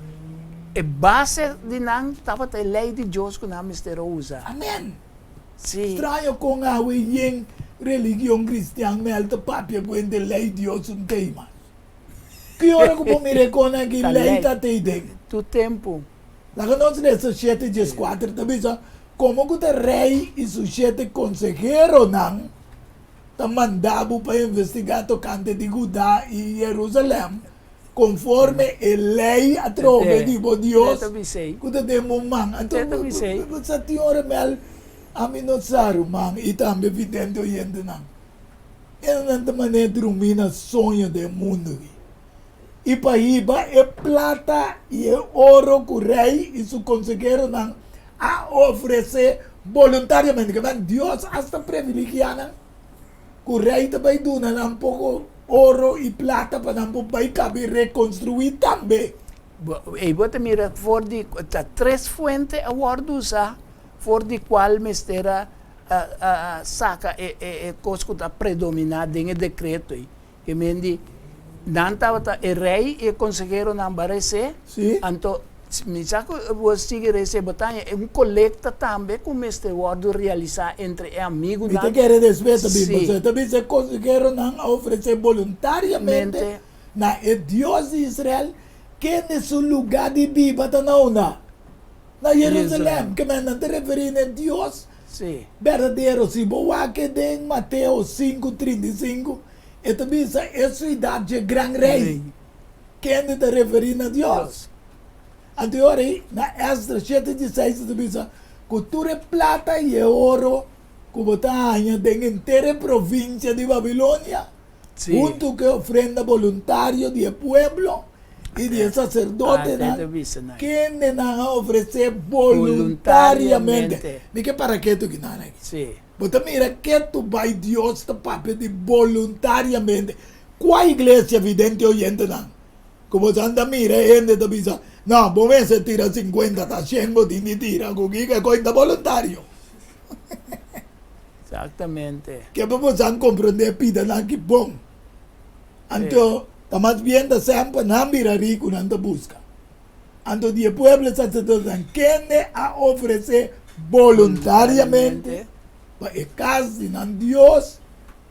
E base de nang dapat a lei de Deus que nós usa. Amén. Sí. Estranho com a religião cristã, me alta papia com a lei de Deus um tema. Que hora que me recona que Tá leita lei. te den. Tu tempo. La que nós nessa 7 dias 4 também só como que o rei e o 7 consejero não tá mandado para investigar tocante de Judá e Jerusalém conforme a lei através de Deus. Eu sei. Que te man. Então, Eu também sei. essa senhora mel a mim não sabe, man, e também evidente oyente não. É uma maneira de rumina sonho do mundo. E para iba é plata e é ouro que o rei e seu consejero não a oferecer voluntariamente. Que Deus hasta privilegiado que o rei também dá um pouco ouro e plata para não vai caber reconstruir também. E você mira, for de três fontes a usar, for de qual mistera saca coisa que está predominada em decreto. Que mendi não estava o rei e o consejero não aparecer. Sim. Então, me saco você receber é coleta também como este word realizar entre amigos. E te quer respeito, Sim. você também se conseguiram não oferecer voluntariamente Mente. na Deus de Israel que nesse lugar de viva está na Jerusalém, que me não te referir a Deus Sim. verdadeiro, se boa que em Mateus 5:35, e também é cidade de grande rei, que não te referir a Deus. Anterior, na Esdras 7:16, também cultura plata e ouro, que botar em inteira província de Babilônia, Sim. junto que ofrenda voluntário de pueblo e de sacerdote, que não oferecer voluntariamente. Voluntariamente. Me que para que tu que não é? Sim. Bota mira que tu vai Deus te papel de voluntariamente. Qual igreja evidente oyente não? Como você anda mira gente te pisa. No, vos se tira 50, está 100 botini tira, con que cuenta voluntario. Exatamente. Que vamos a comprender pida na que bom. Anto, está más bien de sempre na mira rico na busca. Anto, die pueblos sacerdotes que a ofrecer voluntariamente para el caso de Dios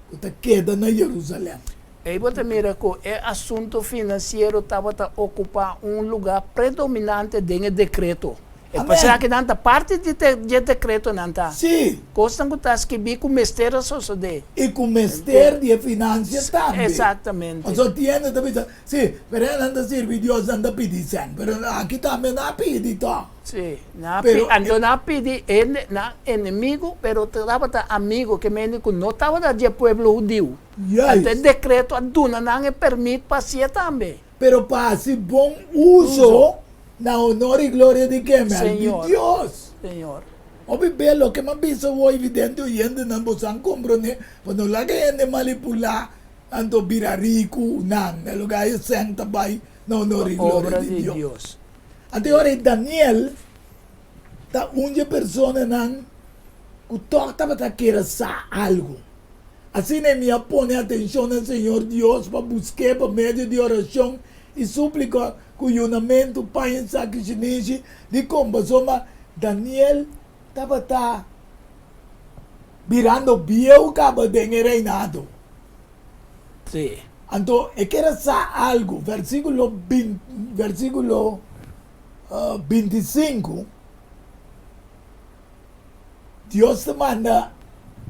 que te queda en Jerusalén. E você mira que o assunto financeiro estava a ocupar lugar predominante dentro do decreto. E Amém. pensar que não parte de decreto não está. Sí, Costa que está escrito com mistério só de. y con mister de finanzas también. Exatamente. O sea, tiene también, sí, pero él anda sirve Dios anda pidiendo, pero aquí también no pide todo. Sim. Pero, Então não pedi inimigo, pero estava amigo que me que não estava de povo judeu. Yes. Então decreto a duna não permite passear também. Pero para así buen uso, na honor y gloria de que me Señor. Dios. Senhor. O ver lo que me visto hoy evidente oyendo no vos han comprender, cuando la que gente manipula, tanto virarico, nan, lo que hay santa by na honor y gloria Obra de de Dios. Deus. Anteriore Daniel, ta unje persona nan, que toca para querer sa algo. Así me pone atención al Señor Dios para buscar por medio de oración y súplica cuyo juramento para en sacrificio de conversión. Daniel estaba virando viejo cabo de reinado. Sim. Entonces, quiere sa algo, versículo 25, Dios te manda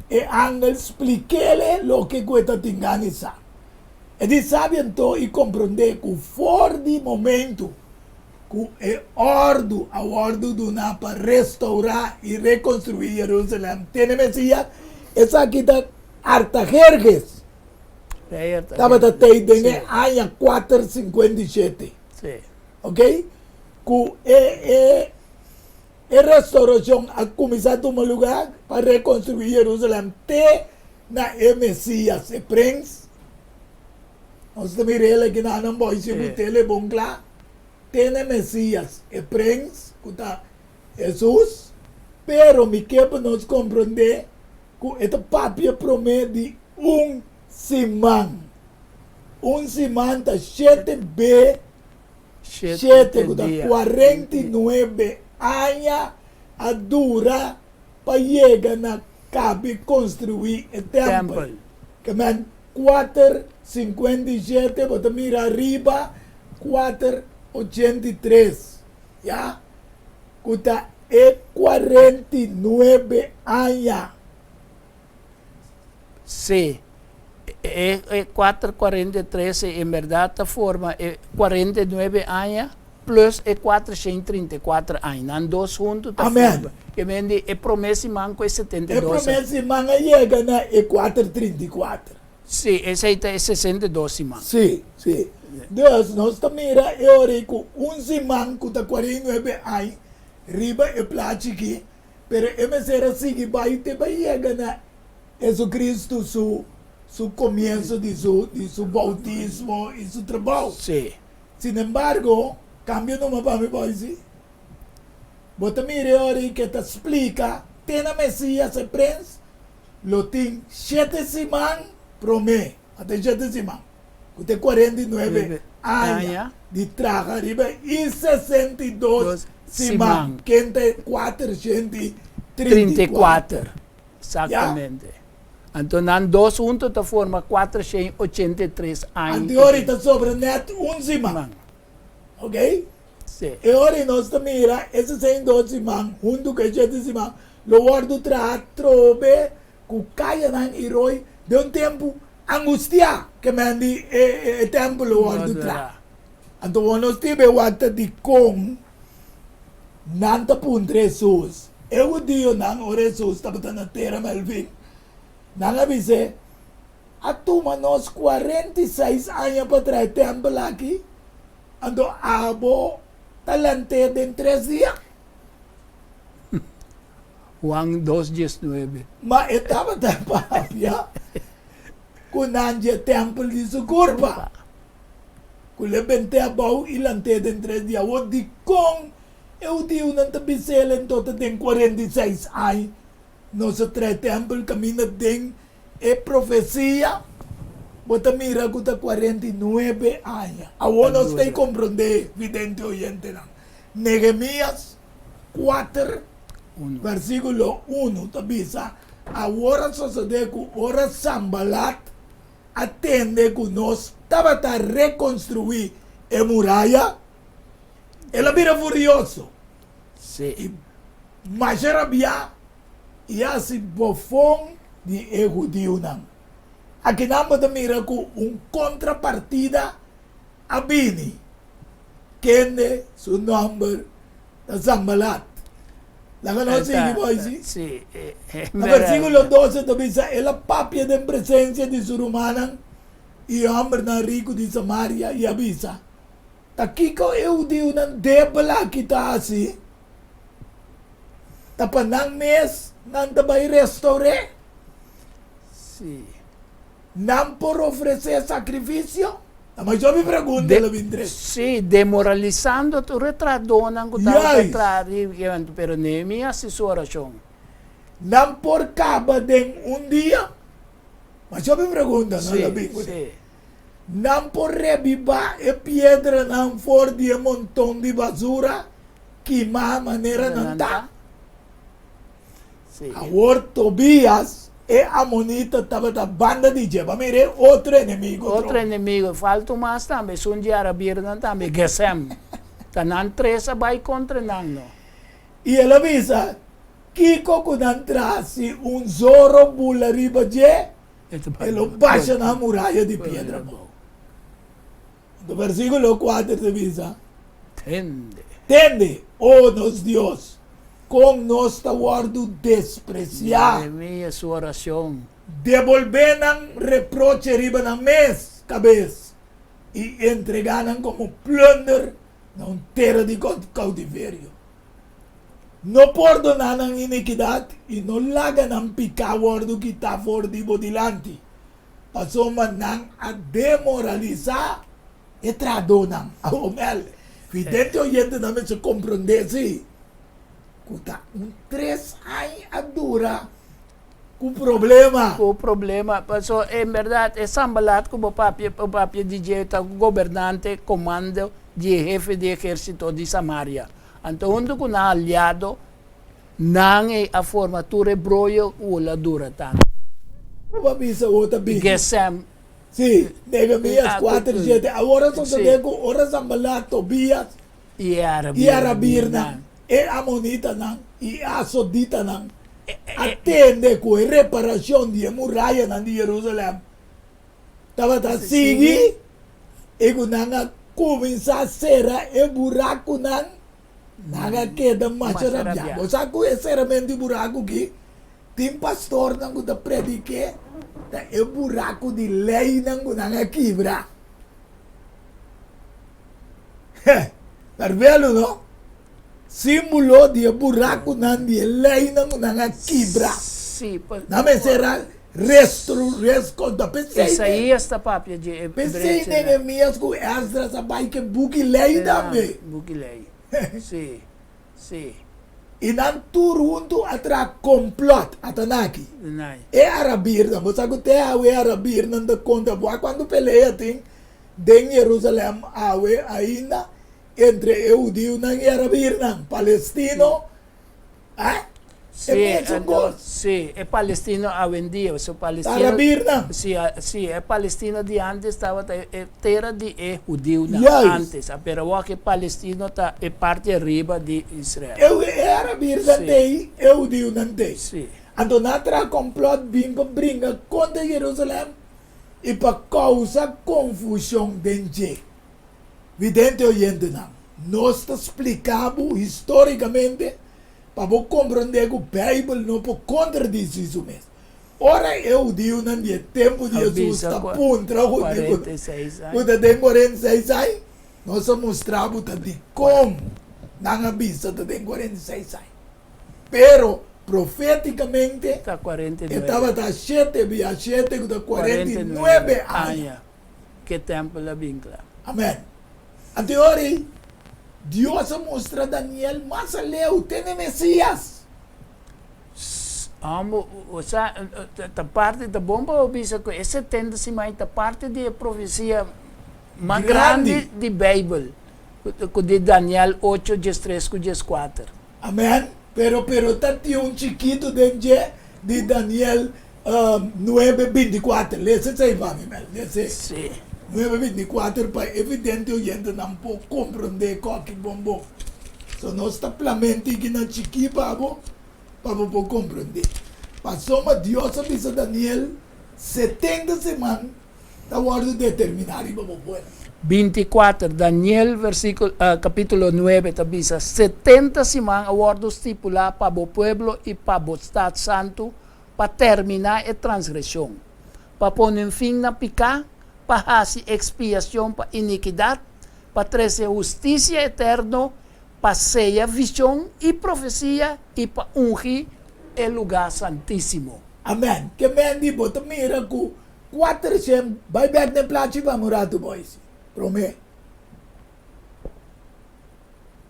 el ángel explicarle lo que cuesta tinganiza. E di sabe então e compreender que for de momento que é a ordem do na para restaurar e reconstruir Jerusalém. Tem Messias, essa aqui está Artajerjes. Estava até em ano 457. Sim. Ok? Que a restauração a começar a tomar lugar para reconstruir Jerusalém. Até na Messias, o príncipe. Nós também ele que não não pode ser o telebom lá. Tem Messias, o príncipe, que está Jesus. Pero me quebra nós compreender que este papel promete semana. Semana está 7B. 7, 49 anos a dura para chegar na cabe construir o templo. Que man, 457, bota mira arriba, 483, ya, kuta e 49 años. Sí. 443 en verdad esta forma 49 años plus 434 años. Dan dos juntos. Amén. Que vende promesa manco es E 72. promessa manga llega na e 434. Sí, ese ahí es 62 man. Sim, sim. Deus, nós mira e ora com simão que está 49 anos, riba e plástico, pero é ser assim que vai ter vai chegar na Jesus Cristo su começo de su bautismo e su trabalho. Sí. Sin embargo, cambio numa para me pode. Bota mira ora que te explica, tem a Messias se prens, lo tem 7 simão promê, até 7 simão. Que tem 49 anos de traga arriba e 62 simão, que tem 434. Exactamente. Entonces, dan dos juntos te forma 483 años. Ante ahorita sobre net simão. Ok? Sí. E ora nós mira, esse 62 simão, junto com 7 simão, lo guardo trobe, que caia na heroi de tempo angustia que mandi e tempo lo guardo tra. Então, nós tive wata de com nanta puntre Jesus. Eu digo não, ora Jesus estava na terra Melvin. Não avise, a turma nós 46 anos para trás tempo aqui. Então, abo talante em 3 dias. Juan 2:19. Mas estava tempo já. Com nandia tempo de sua curva. Com lebente a bau e lante em 3 dias. O de com eu digo não te bisel em total tem 46 anos. Nosso três templo caminha tem profecia. Bota mira que está 49 anos. Agora nós temos que compreender, vidente oyente. Nehemías 4, versículo 1, tabisa. Agora sucede que ora Sambalat atende que nós estava a reconstruir a muralha. Ela vira furioso. Sí. Mas era bia e assim bofão de judeu não. Aqui não pode mirar com contrapartida a Bini. Quem é seu nome da Zambalat. La conosci di voi, sì? Sì. No versículo 12 dice, ela papia de presença de Surumana e homem na rico de Samaria e avisa. Takiko eu digo ng debala kita assim. Tapanang mes nang tabay restaure. Sí. Não por oferecer sacrifício? Mas eu me pergunto, la vindre. Sí, demoralizando tu retradonan ko Yes. pero Nehemías si su oración. Não por caba de dia? Mas eu me pergunto, Sí, la vindre. sí. Não por revivar e pedra não for de montão de basura que má maneira não tá. Sí. Agora Tobias e Amonita estava da banda de Jeba. Mire, outro inimigo. Otro enemigo, falta más también, son diara birnan también, Gesem. Tanan tres abay contra nang no. E ela avisa, Kiko quando entrasse Zoro bula riba je, ele baixa na muralha de pedra. No versículo 4 avisa, Tende. tende, oh nos Dios, com nos guardo despreciar. Nehemías su oración. Devolver reproche riba na mes, cabeça, e entregar como plunder na terra de cautiverio. Não perdonar a iniquidade e não laga ng picaward que está for di bodilante. Passou man a demoralizar e tradonan a omel. Vidente oyente namin se compreender si. Kuta, 3 anos a dura com problema. O problema, so, en verdad, es Sambalat como papia DJ, gobernante, comando de jefe de ejército de Samaria. Entonces, con un aliado, nang a forma tu rebroyo o la dura tan. Uma bisa outra bisa. Gesem, Sim, Nehemias Ah, 4:7. Agora só sim. te digo, ora Sambalat, Tobias, E e Arabir não, e Amonita não, e Asodita não. É, Atende com a reparação de muralha na de Jerusalém. Tava tá Sim. seguir, e com nanga começar a ser e buraco não, nanga queda macharabia. Macharabia. Você com esse realmente buraco que tem pastor não que predique, tá e buraco de lei não que nanga quebra. Pervelo não? Símbolo de buraco não de lei não que nanga quebra. Sim, Não me será resto da pessoa. Isaías está papia de Pensei Nehemias com Esdras sabai que buki lei também. Bukilei. Sim, sim. E não turunto atra complot atanaki. Nai. E Arabir não, você que te awe Arabir não da conta boa quando peleia tem em Jerusalém awe ainda entre Eudio e Arabir não, Palestino. Ah? Sí, es palestino a vendido, so palestino. Arabir não. Sí, sí, es palestino de antes estaba terra de judío Yes. antes, pero agora que palestino está é parte arriba de Israel. Arabir não Sim. tem, Eudio não tem. Sí. Então, natra complot vim para brincar contra Jerusalém e para causar confusão dentro. Vidente oyente não. Nós explicamos historicamente para você compreender que a Bíblia não pode contradizer isso mesmo. Ora, eu digo no tempo de Jesus está contra o 46 anos. quando tem 46 anos, nós mostramos de como na vista tem 46 anos. Pero, profeticamente, Está 49. estava da 7 via 7 com 49 anos. Que tempo la vincla. Amém. Anteriori, Deus mostra a Daniel, mas leu, tem Messias. Amo, o sea, a parte da bomba obisa que esse tende se mais a parte de profecia mais grande de Bíblia, de Daniel 8, 13, 14. Amém. Pero tá tinha chiquito de Daniel 9:24. Lê se aí, vai, meu. Lê se. Sim. 9:24 para evidente o gente não pode compreender qualquer bombo. So nós está plamente que na chiquito para poder compreender. Passou uma Deus avisa Daniel 70 semanas da hora de terminar e vamos ver. 24, Daniel, capítulo 9, tabisa, 70 semanas a ordem estipular para o pueblo e para o Estado Santo para terminar a transgressão, para pôr fim na pecado, para fazer expiação para iniquidade, para trazer justiça eterna, para ser visão e profecia e para ungir o lugar santíssimo. Amém. Que me digo, tu mira que 400 vai ver na placa para morar tu boys. Promete.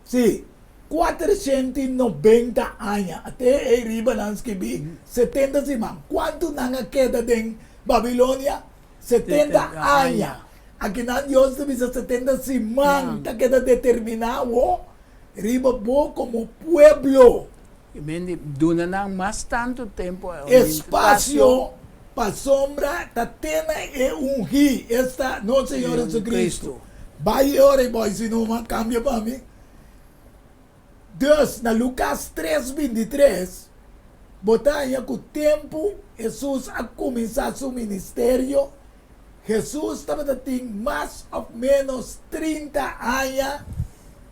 Sim. 490 anos. Até arriba nós que vi 70 semanas. Quanto na queda em Babilônia? 70 anos. Aqui na Deus te visa 70 semanas. Tá queda determinado. Riba bo como pueblo. Duna na mais tanto tempo. Espaço para sombra da tena e ungir esta nosso Senhor Jesus Cristo. Vai ora e vai se não cambia para mim. Deus na Lucas 3:23 botaia que o tempo Jesus a começar seu ministério. Jesus estava tendo mais ou menos 30 anos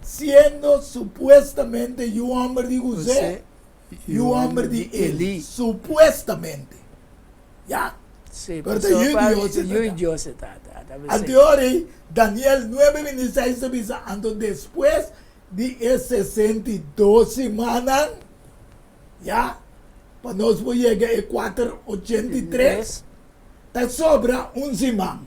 sendo supuestamente o homem de José e o homem de Eli. Supuestamente. Ya. Sí, Pero so, yo Dios está. Anterior, Daniel 9:26 dice, ando después de 62 semanas, ya, para nós chegar a 483, está sobra semana.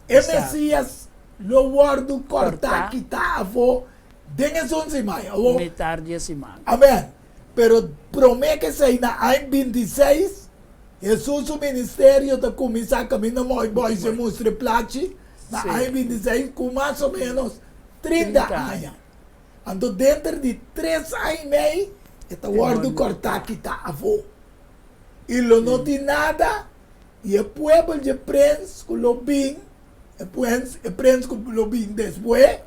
E Messias, lo guardo cortar, quitar, avô, dengue semana. Metade de semana. Amém. Pero promete que se na 26, Jesus o ministério está começando a caminhar mais se mostra plate na 26 com mais ou menos 30 anos. Então dentro de 3 anos e meio, está guardo cortar que está avô. E não tem nada E o pueblo de prens com o bem, e prens com o bem depois,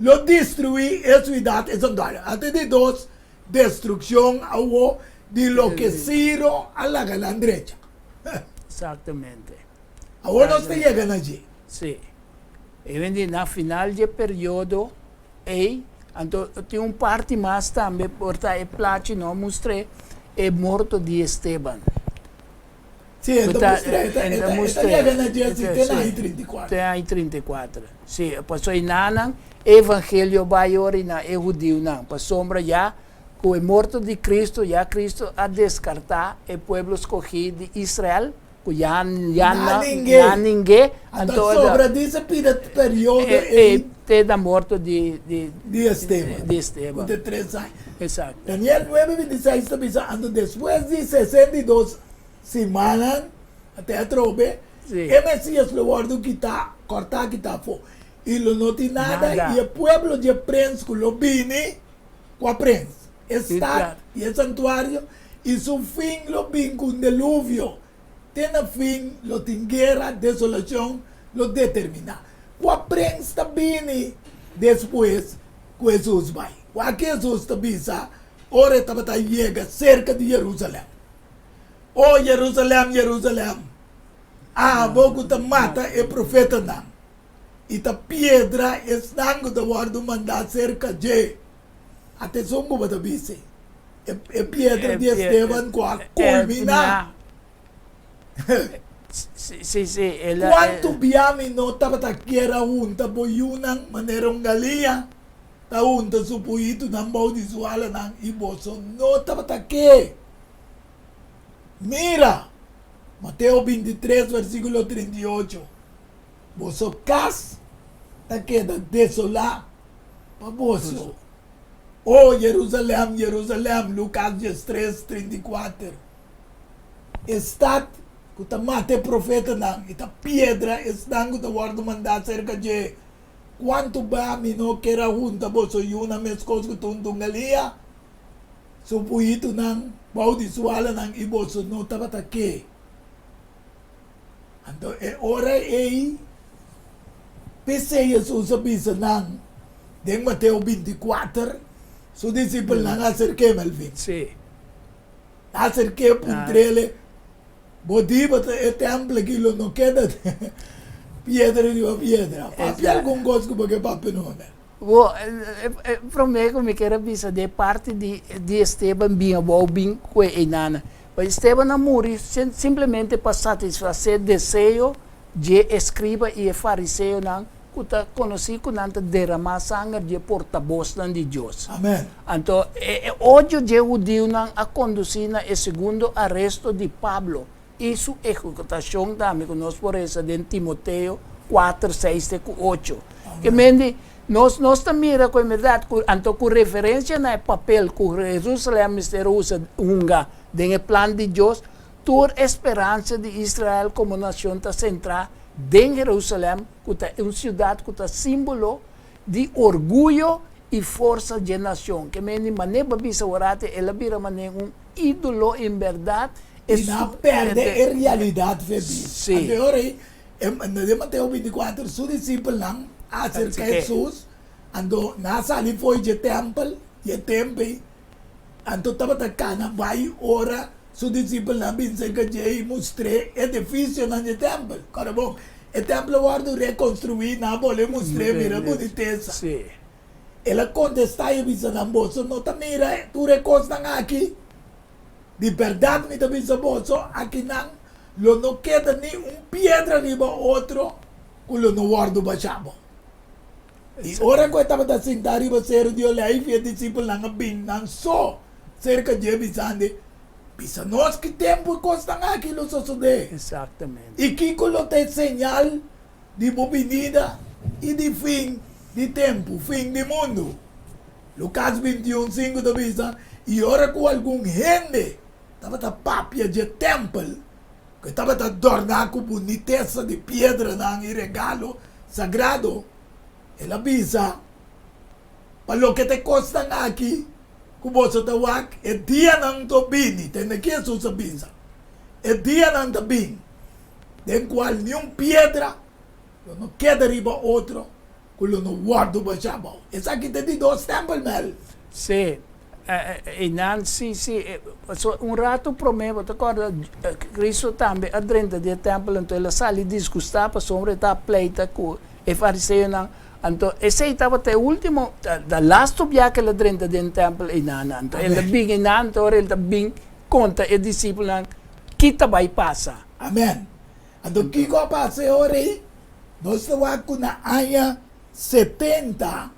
lo destruir a cidade e santuário. Até de dos, destrucción ao de enloquecido a la gran derecha. Exatamente. Agora nós chegamos allí. Sim. E quindi na final de período, então, tem parte mais também, porque é plate, não mostrei, é morto de Esteban. Sim, então mostrei. Chegando allí, assim, tem aí 34. Tem aí 34. Sim, passou em Nanan, evangelho maior na é judeu, não. Para sombra já, com o morto de Cristo, já Cristo a descartar o povo escolhido de Israel, que já ninguém. Então, sobre esse período, tem da morte de Esteban. De Esteban. De 3 anos. Exato. Daniel 9:26 está dizendo, depois de 62 semanas, até a trobe, o Messias lo guardó quitar, cortar, quitar fo. E lo não tem nada, e o povo de prens que lo vine, com a prens. Está, e o santuário, e seu fim lo vim com dilúvio. Tem a fim, lo tem guerra, desolação, lo determina. Com a prens também, depois, com Jesus vai. Com a Jesus também, ora estava chega cerca de Jerusalém. Oh Jerusalém, Jerusalém, vou te mata e profeta não. E a pedra está no guardo mandar cerca de até songo para bise. E pedra de Esteban com a culminar. Sim. Quanto biami não estava taquera junta boiunan maneira galinha, ta junta supuito não pode suala não e bolso não estava taque. Mira, Mateus 23, versículo 38. Vosso cas ta queda desolado para vosso. Oh Jerusalém, Jerusalém, Lucas 3, 34. Está que ta mate profeta não, e ta pedra está que ta guarda mandar cerca de quanto ba mi no quera junta vosso e uma mescos que tuntungalia. Supuito não, baudi suala não e vosso não tava taque. Então, ora pensei Jesus abisa não, em Mateus 24, su discípulo não acerquei Melvin. Sim. Acerquei puntrele, bodiba e templo que não queda piedra de piedra. Papel algum coisa que papel não é. Para mim, como que era vista de parte de Esteban bem com a enana. Mas Esteban morreu simplesmente para satisfazer o desejo de escriba e fariseu não, que conheci com nanta derramar sangue de porta-voz de Deus. Amém. Então, hoje o judeu não a conduzir o segundo arresto de Pablo. Isso é executação também que nós por isso de Timoteo 4, 6 e 8. Que mende nós também mira com a verdade, então com referência no papel que Jerusalém misteriosa unga no plano de Deus, toda a esperança de Israel como nação está centrada em Jerusalém, que é uma cidade que é símbolo de orgulho e força de nação. Que mende maneira bisa orate, ela vira maneira ídolo em verdade. E não perde a realidade, Febi. Sim. Agora, em Mateus 24, seu discípulo não acerca de Jesus, ando nasa ali foi de templo, ando estava tacana, vai ora, seu discípulo não bem cerca de mostrei edifício no templo. Cara bom, o templo guardo reconstruir, não vou mostrar, mira, boniteza. Sim. Ela contesta e disse, não, bolso, não tá mira, tu recosta aqui. De verdade, me também bolso, aqui não queda nem pedra nem outro, que não guardo baixado. E ora que eu estava sentado e você de olhar e o discípulo não bem, não só cerca de bisande, bisa nós que tempo costa aquilo suceder. Exatamente. E que tem sinal de bovinida e de fim de tempo, fim de mundo. Lucas 21, 5 da bisa, e ora com algum gente estava a papia de templo, que estava a adornar com boniteza de pedra na regalo sagrado. Ela bisa, para o que te costa aqui, que você está wak, é dia não to bini, tem que Jesus bisa. É dia não to bini. den cual ni un piedra, no queda arriba otro, quello no guardo bachabo. Es aquí te di dos templos, Mel. Sì, innanzi sì, un rato promevo, ti ricordi, Cristo tambe a dentro del tempio, então ele sali disgustava sobre da pleita e fariseu não, então esse estava até o último, da last dia que ele dentro del tempio inana, então ele bem inana, então ele bem conta e discípulo kita vai passa. Amen. Então, Kiko passa ori, nós estamos na aya 70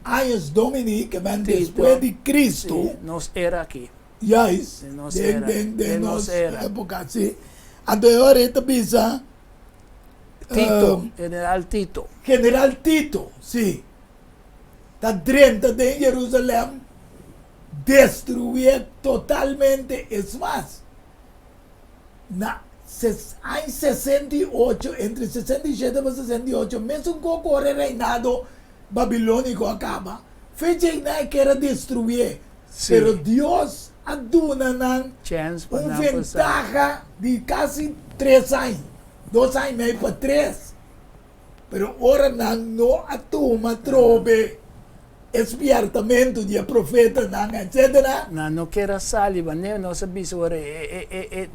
anos Domini, que vem depois de Cristo. Sì, nós era aqui. Yes, Nos era. de Nos era. época, sim. Então, ora, bisa Tito, General Tito. General Tito, sim. Está dentro de Jerusalém, destruir totalmente, es más, em 68, entre 67 e 68, mesmo com o reinado babilônico acaba, fez que era destruir, Sim. pero Deus aduna Chance para uma não passar. ventaja de quase 3 anos, 2 anos e meio para 3. Pero ora não atuma trobe espiartamento de profeta, etc. Não quero saliva, né? Não sabia se ora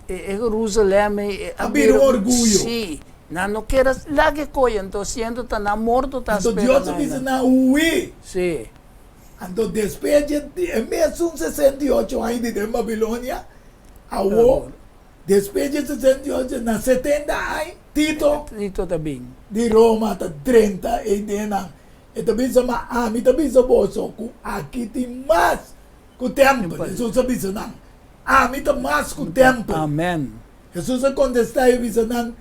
Jerusalém Abrir orgulho. Sim. Não quero lá que coisa, então sendo tá na morto tá Então Deus disse na ui. Sim. Então depois de mesmo 68 anos de Babilônia, ao depois de 68 na 70 anos, Tito Tito também. de Roma tá 30 e dena. E também se chama ami também se boso ku aqui tem mais com templo. Jesus sabe isso não. Ami tá mais com templo. Amém. Jesus contestou e disse não.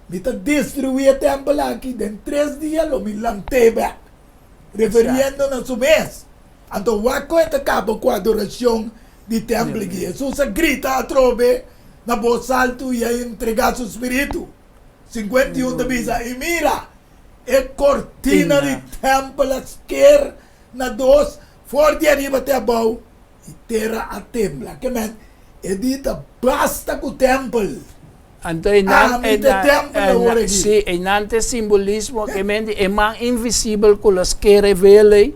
Me tá destruir o templo aqui em 3 dias lo me lantebe. Referindo na sua vez. Então o que acaba com a adoração de templo que Jesus grita a trove na voz alta e a entregar seu espírito. 51 da bisa e mira e cortina de templo esquer na dos for de arriba até abaixo e terra a templa que men e dita basta com o templo. Então, sim, enante simbolismo que mente é mais invisível que os que revelam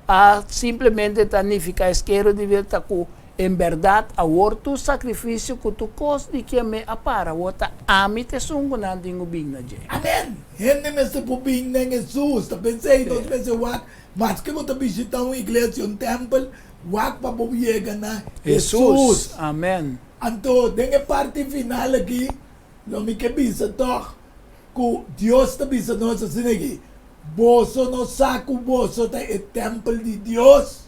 a simplesmente tanificar esquerdo de ver com em verdade a outro sacrifício que tu cos de que me apara outra ami te sungo nanding ubing na je. Amen. Hindi mesmo pubing ng Jesus. Pensei, dos meses wak, mas que você visitar uma igreja, um templo, wak pa bubiyega na Jesus. Amen. Anto, dengue parte final aqui, lo mi que bisa toch, ku Dios ta bisa no sa sinigi, boso no saco boso ta e templo de Dios.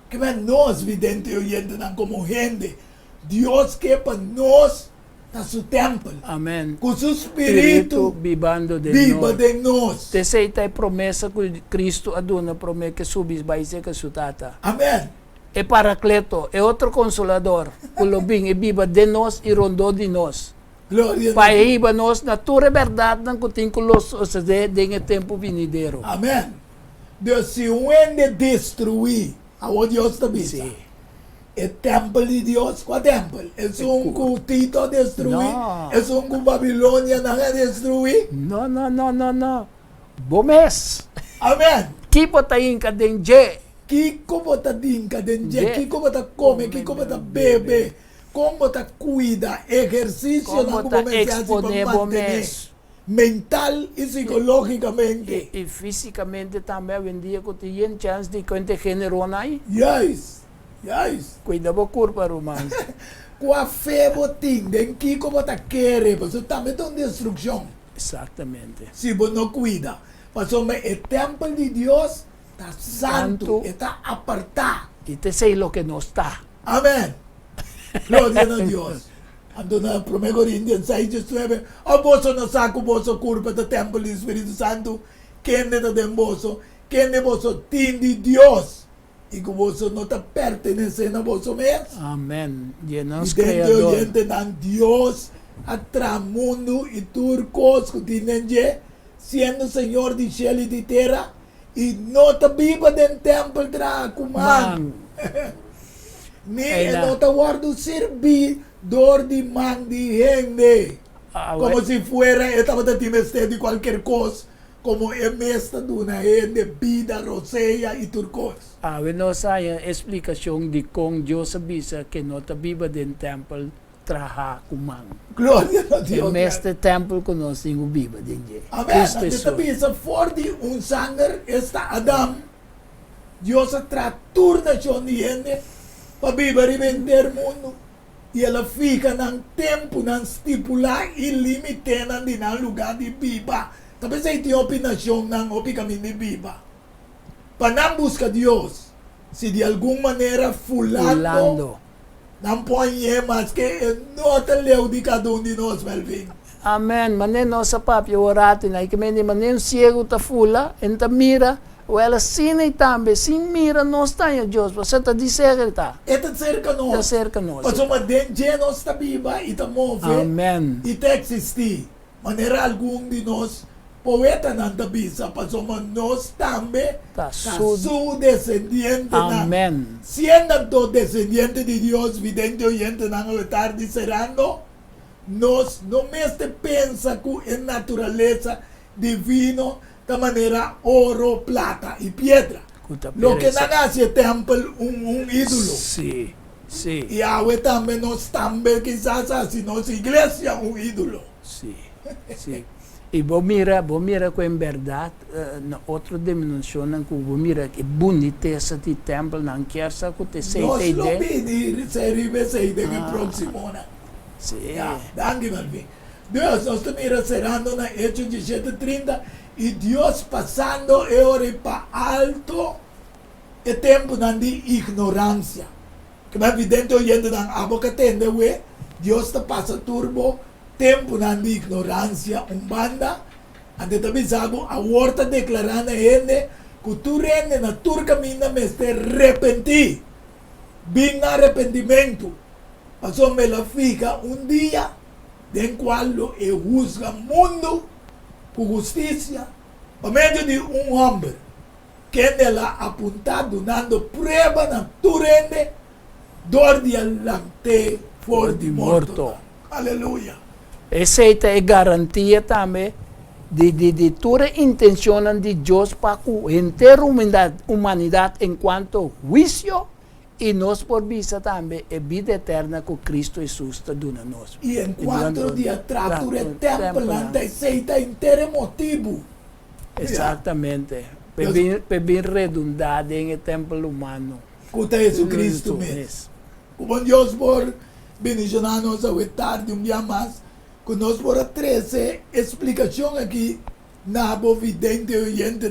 Que nós, vidente oyente, não como gente, Deus quer para nós na seu templo. Amen. Com seu espírito vivando de viva nós. de nós. Te sei a promessa que Cristo aduna promete que subis vai ser que su tata. Amém. E Paracleto, é outro consolador, que lo bem e viva de nós e rondou de nós. Glória a Para Deus. iba nós na tua verdade não que tem que los de tempo venideiro. Amém. Deus se uende destruir a o Deus está bisa. Sim. O templo de Deus, qual templo? É um que Tito destruir? Não. É um que Babilônia não destruir? No. Bomes. Amém. Kipo tayin ka din je. Kiko bota dinka denje, Je. kiko bota come, kiko bota bebe, como bota cuida, ejercicio Como na ta como se expone bomes. mental y psicológicamente. E fisicamente também vendia que tinha chance de conte género aí. Yes. Cuida bo curva romano. Com a fé botin, den kiko bota querer, mas também tem destrucção. Exatamente. Se você não cuida, mas o templo de Deus está santo, Santo. está apartado. E te sei lo que não está. Amén. Gloria a Dios. Ando na 1 Coríntios 6:9. O vosso no saco, vosso curva do templo do Espírito Santo. Quem é de vosso? Quem é vosso? Tim de Deus. E que vosso não está pertenecendo a vosso mesmo. Amém. E não E dentro criador. oyente nan Dios, atramundo e turcos que tienen je, siendo Señor de cielo y de tierra, y no te viva del templo tra kuman. Ni Ela. no te guardo servidor de man de gente. como si fuera, estaba de cualquier cosa, como en esta de una de vida rosea y turquoise. Não sai a explicação de como Deus avisa que não está viva dentro do templo trabalhar com mão. Gloria a Dios. Neste templo que nós temos viva dentro. Amén. Cristo Ante Jesus. tabisa forte un sanger esta Adam. Dios traturna con gente para vivere e vender mundo. E ela fica num tempo, num stipular e limitado de num lugar de viva. Talvez aí tem opinação, não o caminho de viva. Para não buscar Deus, se de alguma maneira fulano, não põe mais que nota leu de cada um de nós, Melvin. Amen. Manen nossa papia orate na que manen ciego ta fula, enta mira, o ela sine tambe, sin mira nós está em Deus, você está de certa. Está cerca nós. Está cerca nós. Mas uma dentro nós está viva e está move. Amen. E está existir. Maneira algum de nós poeta não está bisa, mas nós também Tá su descendiente. Amen. Siendo descendiente de Deus, vidente oyente não estar discerando, nós não mesmo pensa que a natureza divina da maneira ouro, plata e pedra. Lo que não hace templo ídolo. Sim, sim. E agora também nós também quizás assim nossa igreja ídolo. Sim, sim. E vou mira com em verdade, na outra dimensão, que vou mira que boniteza de templo, não quer saber que te sei Nós te lo ide. pedi, se rivese de que próximo. Sim. Ja, danke Melvin. Deus, nós estamos cerrando na Hechos 17:30 e Deus passando e ora para alto e tempo de ignorância. Que é evidente oyendo na aboca tende, Deus está passando turbo tempo de ignorância, banda, ante também sabe, a horta declarando a gente que tu rende na tua caminho, mas te arrepentir. Vem arrependimento. Passou me la fica dia em qual eu juzga mundo por justiça, por meio de homem que ela apontado dando prova na tua rende, dor de alante for de morto. Aleluia. Essa é garantia também de toda a intenção de Deus para a inteira humanidade enquanto juízo e nós por vista também a vida eterna que Cristo Jesus está dando a nós. E enquanto de atratura templo, aceita inteiro motivo. Exatamente. Para bem redundar em o templo humano. Cuta Jesus Cristo mesmo. Como Deus por bendicionar-nos a tarde dia mais, que nós por trazer explicação aqui na vidente oyente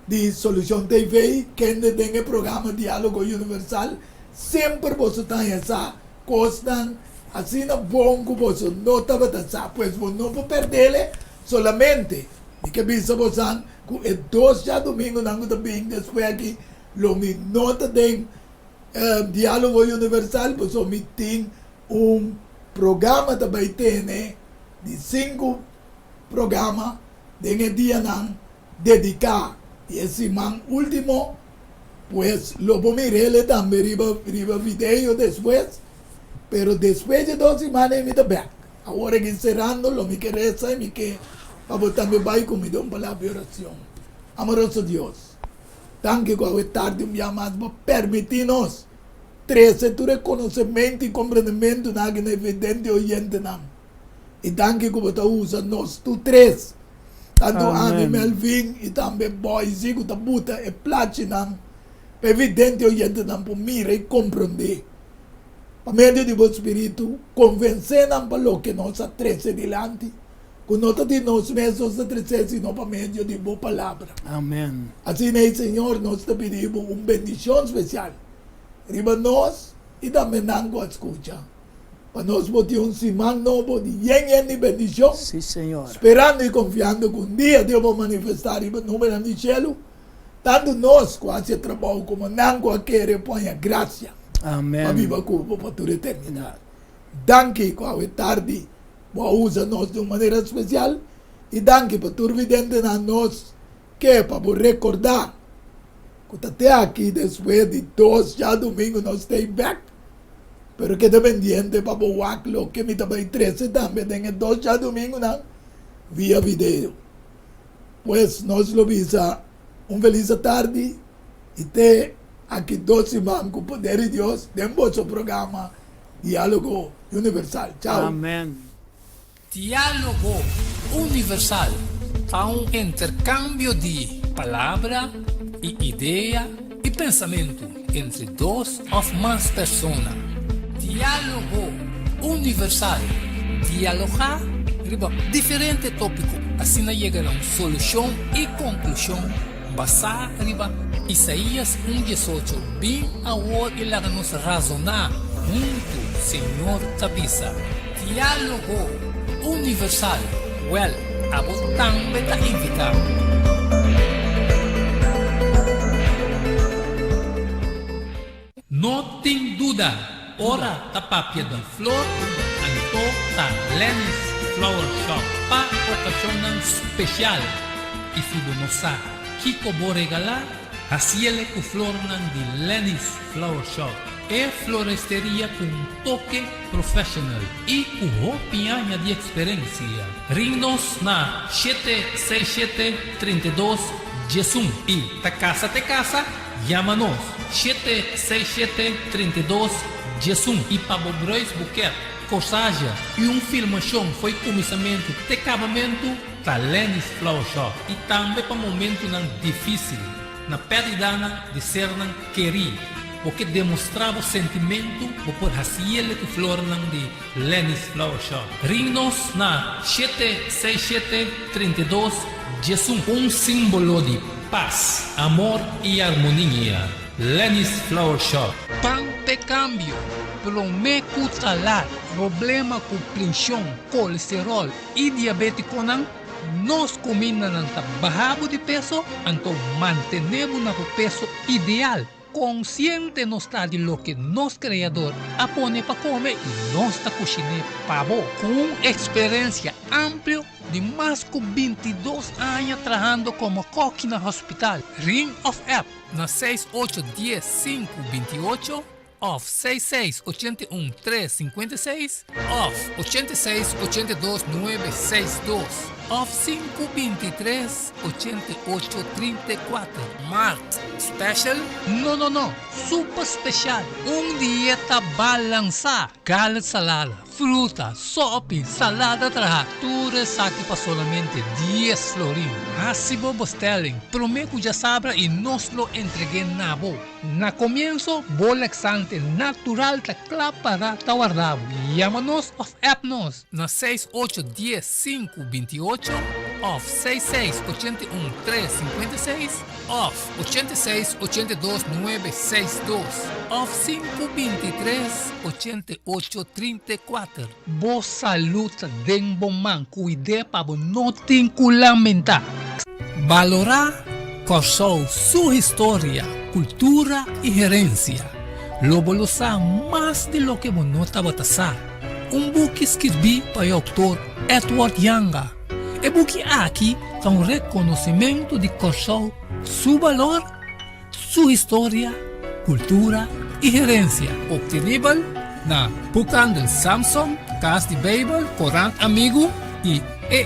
de Solução TV, que tem o programa Diálogo Universal, sempre você tem essa coisa, assim é bom que você não está batendo, pois você não pode perder solamente. E que bisa você que é 2 de domingo, não está bem, depois aqui, lo me nota tem Diálogo Universal, você tem programa também tem de 5 programas de dia dedicado. Y ese man último, pues lo voy a mirar también riba video después, pero después de 2 semanas me da back. Ahora que cerrando lo me queresa y me que para también va y comido un palabra de oración. Amoroso Dios, tan que cuando tarde un día más va a permitirnos 13 tu reconocimiento y comprendimiento na que evidente oyente nam. Y tan que como te usa nos tu 3. Tanto Ami Melvin e também boys que tá buta e platinum evidente oyente não por mira e compreender. Por meio de vosso espírito, convencer-nos para o que nós atrece delante, que nós de nós mesmos atrece, sino por meio de boa palavra. Amém. Assim, Senhor, nós te pedimos uma bendição especial. Riba nós e também não escuta. Para nós botar semana novo de de bendição. Sim, Senhor. Esperando e confiando que dia Deus vai manifestar o número do céu. Tanto nós quase trabalho como não qualquer põe a graça. Amém. Para viver culpa para toda a eternidade. Danke que tarde vai usar nós de uma maneira especial. E danke para tudo vidente na nós que é para recordar que até aqui depois de 2 domingos nós estamos back. Pero quede pendiente para lo que me tapa 13 también en el 2 ya domingo vía video. Pues nos lo visa un feliz tarde y te aquí 12 manco poder de Dios de vuestro programa Diálogo Universal. Chao. Amén. Diálogo Universal há um intercâmbio de palavra e ideia e pensamento entre duas ou mais pessoas. Diálogo Universal. Dialogar sobre diferentes tópicos, assim chegar a uma solução e conclusão basada em Isaías 1:18. Bem agora ele nos razonar junto, Senhor Tabisa. Diálogo Universal. Well, abot também está invitado. Não tem dúvida, ora da papia da flor, anto da Lenny's Flower Shop para ocasião especial. E se você não sabe, Kiko vou regalar, assim ele com flor de Lenny's Flower Shop. É floresteria com um toque profissional e com roupinha de experiência. Ring-nos na 767-32 Jesum e te casa, chama-nos 767-32 Jesum e para Bobrois Buquet, corsagem e filmação foi começamento de acabamento da Lenny's Flower Shop e também para momento difícil na perda de ser querido. Porque demonstrava o sentimento por raciele que flor de Lenny's Flower Shop. Ring-nos na 767-32 Jesum, um símbolo de paz, amor e harmonia. Lenny's Flower Shop. Pante cambio, prometo talar, problema com pressão, colesterol e diabetes nós combinamos bajado de peso, então mantenemos o peso ideal. Consciente não está de lo que nosso criador apone para comer e nossa cozinha pavo com experiência ampla de mais de 22 anos trabalhando como coque no hospital. Ring of App na 6810-528 off 6681-356 off 8682-962 off 523-8834 Mart Special? Não, super special. Dieta balança. Gallet salada, fruta, sopa, salada traja. Tudo saque para solamente 10 florin. Assim vos telling. Prometo já sabra e nos lo entreguei na boa. Na comienzo, bolexante natural ta para ta guardado. Llámanos of app-nos na 6810-528 off 6681-356 off 8682-962 off 523-8834. Boa saúde den bom man, cuide para não te lamentar. Valorar corsou sua história, cultura e herência. Lobo lo sabe mais de lo que você estava a buque escrevi para o autor Edward Yanga. E buque aqui é reconhecimento de Corsou, seu valor, sua história, cultura e herência. Obtenível na Bucandel Samson, Casa de Bible, Corant Amigo e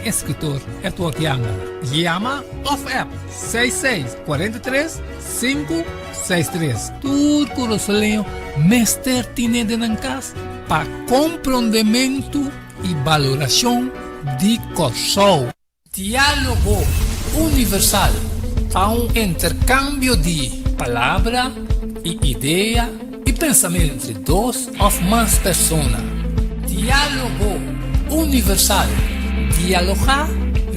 escritor Edward Yanga. Llama of App 6643-563. Turco Rosolinho, mestre tine de Nancas, para compreendimento e valoração de Corsou. Diálogo Universal há intercâmbio de palavra e ideia e pensamento entre duas ou mais pessoas. Diálogo Universal. Dialogar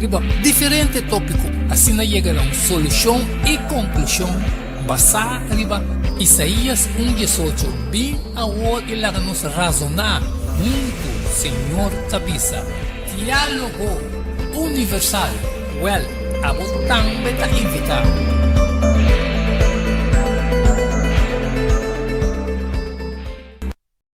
sobre diferentes tópicos, assim chegar a uma solução e conclusão basada em Isaías 1:18. Bem agora ele nos razonar junto, Senhor Tabisa. Diálogo Universal. Well, abot também está invitado.